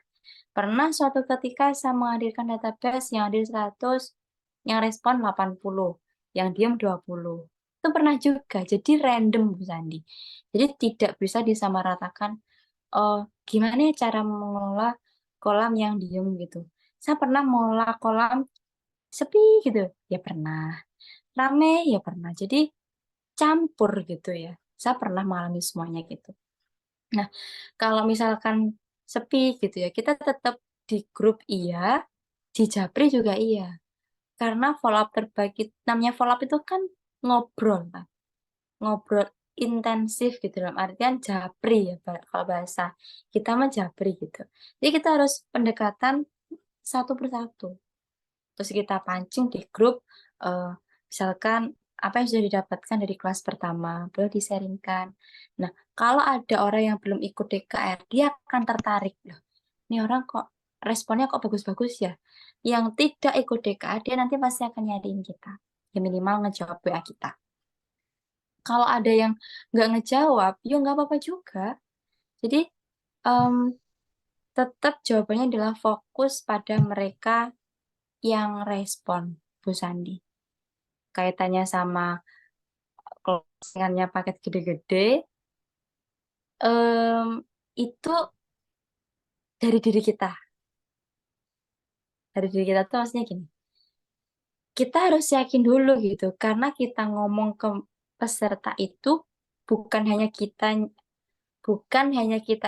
Pernah suatu ketika saya menghadirkan database yang hadir 100, yang respon 80, yang diam 20. Itu pernah juga. Jadi random, Bu Sandi. Jadi tidak bisa disamaratakan gimana ya cara mengelola kolam yang diem gitu. Saya pernah mengelola kolam sepi gitu. Ya pernah. Rame ya pernah. Jadi campur gitu ya. Saya pernah mengalami semuanya gitu. Nah, kalau misalkan sepi gitu ya, kita tetap di grup iya, di Japri juga iya. Karena follow up terbaik, namanya follow up itu kan ngobrol kan. Ngobrol intensif gitu dalam artian Japri ya kalau bahasa kita mah Japri gitu. Jadi kita harus pendekatan satu persatu. Terus kita pancing di grup, misalkan apa yang sudah didapatkan dari kelas pertama, boleh disaringkan. Nah, kalau ada orang yang belum ikut DKR, dia akan tertarik loh. Ini orang kok responnya kok bagus-bagus ya. Yang tidak ikut DKR, dia nanti pasti akan nyariin kita. Ya minimal ngejawab WA kita. Kalau ada yang nggak ngejawab, ya nggak apa-apa juga. Jadi, tetap jawabannya adalah fokus pada mereka yang respon, Bu Sandi. Kaitannya sama closingannya paket gede-gede, itu dari diri kita. Dari diri kita tuh maksudnya gini, kita harus yakin dulu gitu, karena kita ngomong ke peserta itu bukan hanya kita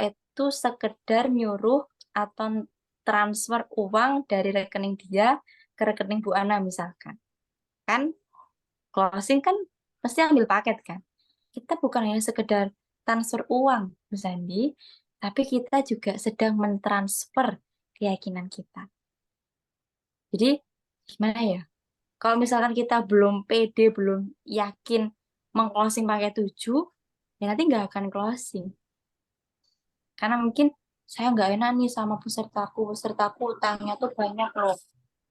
itu sekedar nyuruh atau transfer uang dari rekening dia ke rekening Bu Ana misalkan. Kan closing kan pasti ambil paket kan. Kita bukan hanya sekedar transfer uang, Bu Sandi, tapi kita juga sedang mentransfer keyakinan kita. Jadi gimana ya? Kalau misalkan kita belum pede, belum yakin meng-closing pakai 7, ya nanti nggak akan closing. Karena mungkin saya nggak enak nih sama pesertaku utangnya tuh banyak loh.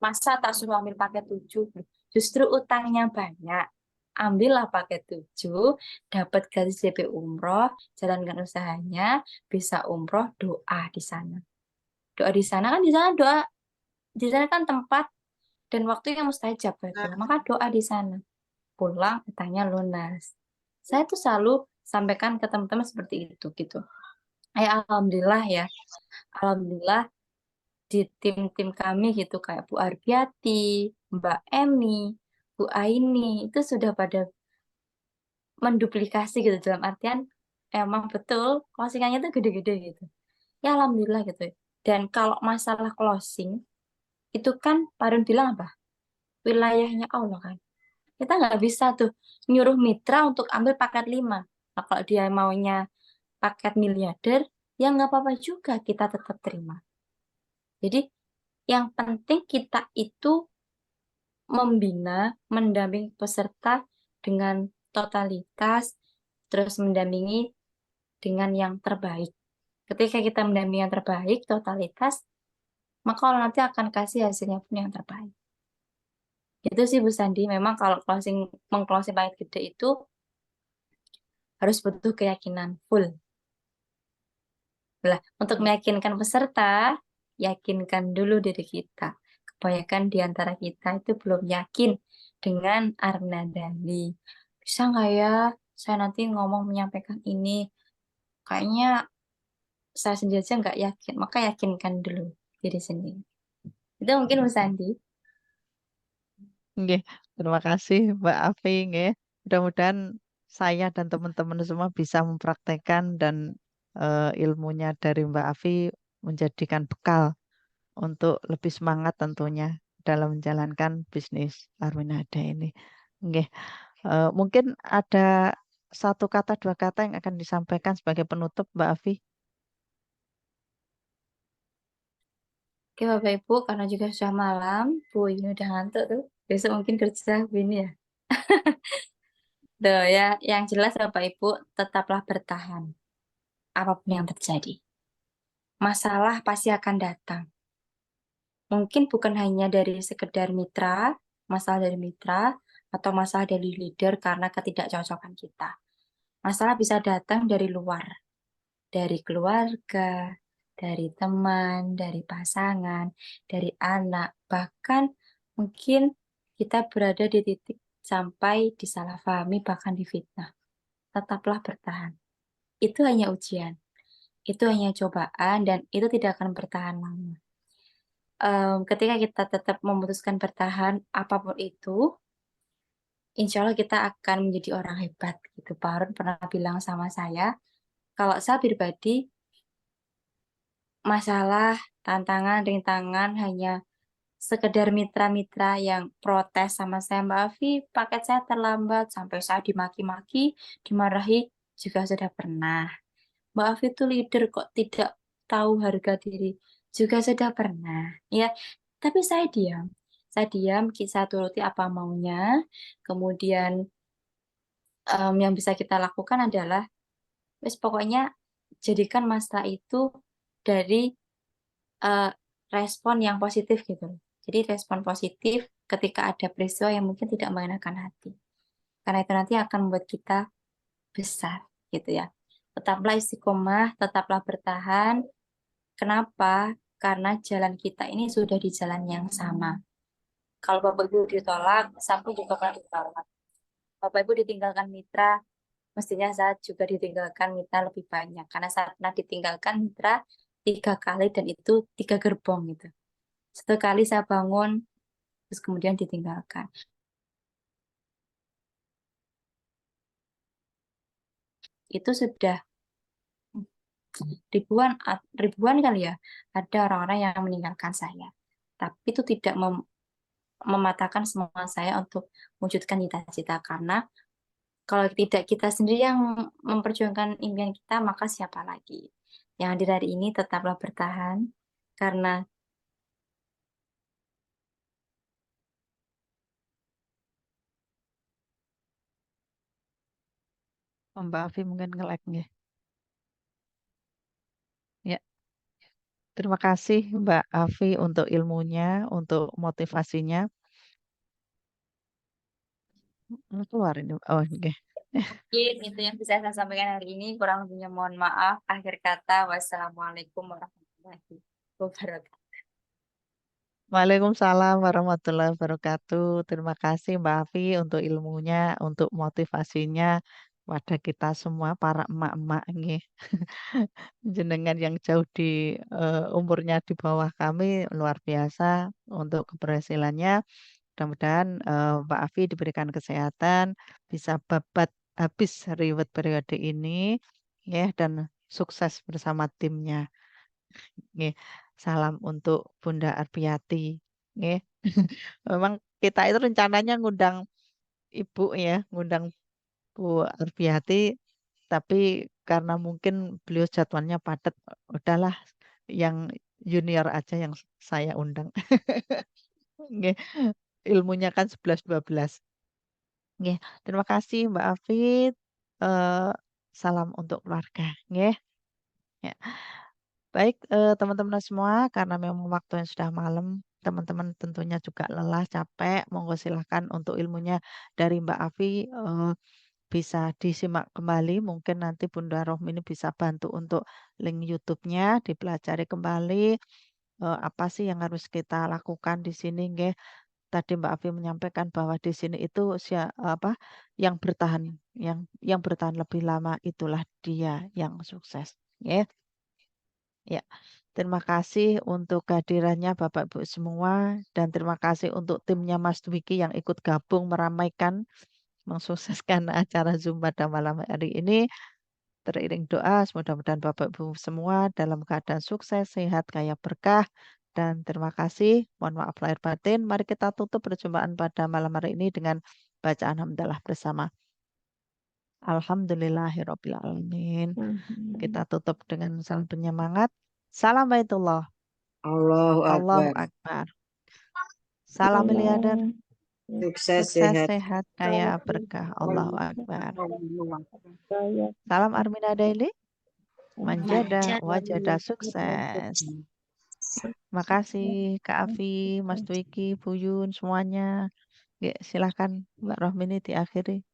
Masa tak suruh ambil paket 7? Justru utangnya banyak. Ambillah paket 7, dapat gaji DP umroh, jalankan usahanya, bisa umroh, doa di sana. Doa di sana kan di sana kan tempat dan waktu yang mustajab betul. Maka doa di sana. Pulang utangnya lunas. Saya tuh selalu sampaikan ke teman-teman seperti itu gitu. Alhamdulillah ya. Alhamdulillah di tim-tim kami gitu kayak Bu Arbiati, Mbak Emi, Bu Aini itu sudah pada menduplikasi gitu dalam artian emang betul closingannya tuh gede-gede gitu. Ya alhamdulillah gitu. Dan kalau masalah closing itu kan Parun bilang apa? Wilayahnya Allah kan. Kita nggak bisa tuh nyuruh mitra untuk ambil paket 5. Nah, kalau dia maunya paket miliarder, ya nggak apa-apa juga kita tetap terima. Jadi yang penting kita itu membina, mendampingi peserta dengan totalitas, terus mendampingi dengan yang terbaik. Ketika kita mendampingi yang terbaik, totalitas, maka Allah nanti akan kasih hasilnya pun yang terbaik. Itu sih Bu Sandi, memang kalau meng-closing paket gede itu harus butuh keyakinan full. Lah, untuk meyakinkan peserta, yakinkan dulu diri kita. Kebanyakan di antara kita itu belum yakin dengan Arna Dali. Bisa nggak ya saya nanti ngomong menyampaikan ini? Kayaknya saya sendiri aja nggak yakin. Maka yakinkan dulu diri sendiri. Itu mungkin Bu Sandi. Nggih, terima kasih Mbak Afi nggih. Mudah-mudahan saya dan teman-teman semua bisa mempraktekkan dan ilmunya dari Mbak Afi menjadikan bekal untuk lebih semangat tentunya dalam menjalankan bisnis Arminada ini. Nggih, mungkin ada satu kata dua kata yang akan disampaikan sebagai penutup Mbak Afi. Oke Bapak Ibu, karena juga sudah malam, Bu ini udah ngantuk tuh. Besok mungkin kerja Bu ini ya. Tuh ya, yang jelas Bapak Ibu tetaplah bertahan. Apapun yang terjadi. Masalah pasti akan datang. Mungkin bukan hanya dari sekedar mitra, masalah dari mitra, atau masalah dari leader karena ketidakcocokan kita. Masalah bisa datang dari luar, dari keluarga, dari teman, dari pasangan, dari anak, bahkan mungkin kita berada di titik sampai disalahpahami, bahkan difitnah. Tetaplah bertahan. Itu hanya ujian, itu hanya cobaan, dan itu tidak akan bertahan lama. Ketika kita tetap memutuskan bertahan, apapun itu, insya Allah kita akan menjadi orang hebat. Gitu. Pak Harun pernah bilang sama saya, kalau saya pribadi, masalah, tantangan, rintangan hanya sekedar mitra-mitra yang protes sama saya, Mbak Afi, paket saya terlambat, sampai saya dimaki-maki, dimarahi, juga sudah pernah. Mbak Afi itu leader kok tidak tahu harga diri, juga sudah pernah. Ya, tapi saya diam. Saya diam, saya turuti apa maunya. Kemudian yang bisa kita lakukan adalah, wes pokoknya jadikan masalah itu dari respon yang positif gitu. Jadi respon positif ketika ada peristiwa yang mungkin tidak mengenakan hati. Karena itu nanti akan membuat kita besar gitu ya. Tetaplah istiqomah, tetaplah bertahan. Kenapa? Karena jalan kita ini sudah di jalan yang sama. Kalau Bapak Ibu ditolak, Sapu juga pernah ditolak. Bapak Ibu ditinggalkan mitra, mestinya saya juga ditinggalkan mitra lebih banyak. Karena saya pernah ditinggalkan mitra 3 kali dan itu 3 gerbong gitu. Satu kali saya bangun, terus kemudian ditinggalkan. Itu sudah ribuan kali ya, ada orang-orang yang meninggalkan saya. Tapi itu tidak mematahkan semangat saya untuk mewujudkan cita-cita. Karena kalau tidak kita sendiri yang memperjuangkan impian kita, maka siapa lagi? Yang hadir hari ini tetaplah bertahan, karena Mbak Afi mungkin nge-lag nggih. Ya, terima kasih Mbak Afi untuk ilmunya, untuk motivasinya. Keluar ini. Oh, oke. mungkin itu yang bisa saya sampaikan hari ini. Kurang lebihnya mohon maaf. Akhir kata, wassalamualaikum warahmatullahi wabarakatuh. Waalaikumsalam warahmatullahi wabarakatuh. Terima kasih Mbak Afi untuk ilmunya, untuk motivasinya pada kita semua para emak-emak nggih. Jenengan yang jauh di umurnya di bawah kami luar biasa untuk keberhasilannya. Mudah-mudahan Mbak Afi diberikan kesehatan, bisa babat habis riwet periode ini, ya, dan sukses bersama timnya. Nggih. Salam untuk Bunda Arpiati. Nggih. Memang kita itu rencananya ngundang Ibu ya, ngundang Bu Arpiati, tapi karena mungkin beliau jadwalnya padat, udahlah yang junior aja yang saya undang. Nggih. Ilmunya kan 11-12. Nggih. Terima kasih Mbak Afid. Salam untuk keluarga. Nggih. Ya. Baik, teman-teman semua, karena memang waktu yang sudah malam, teman-teman tentunya juga lelah, capek. Monggo silahkan untuk ilmunya dari Mbak Afi bisa disimak kembali. Mungkin nanti Bunda Rohmini bisa bantu untuk link YouTube-nya, dipelajari kembali. Apa sih yang harus kita lakukan di sini, nggih. Tadi Mbak Afi menyampaikan bahwa di sini itu apa yang bertahan, yang bertahan lebih lama itulah dia yang sukses. Ya. Ya, terima kasih untuk kehadirannya Bapak Ibu semua dan terima kasih untuk timnya Mas Dwiki yang ikut gabung meramaikan, mensukseskan acara Zoom pada malam hari ini. Teriring doa, mudah-mudahan Bapak Ibu semua dalam keadaan sukses, sehat, kaya berkah. Dan terima kasih. Mohon maaf lahir batin. Mari kita tutup perjumpaan pada malam hari ini dengan bacaan hamdalah bersama. Alhamdulillahirabbil alamin. Kita tutup dengan salam penyemangat. Salam baitullah. Allahu Allahu Akbar. Akbar. Salam miliarder. Sukses, Sukses, sehat. sehat, kaya berkah. Allahu Akbar. Salam Armina Daily. Manjada, wajada sukses. Terima kasih Kak Afi, Mas Dwiki, Bu Yun, semuanya. Ya, silakan Mbak Rohmini diakhiri.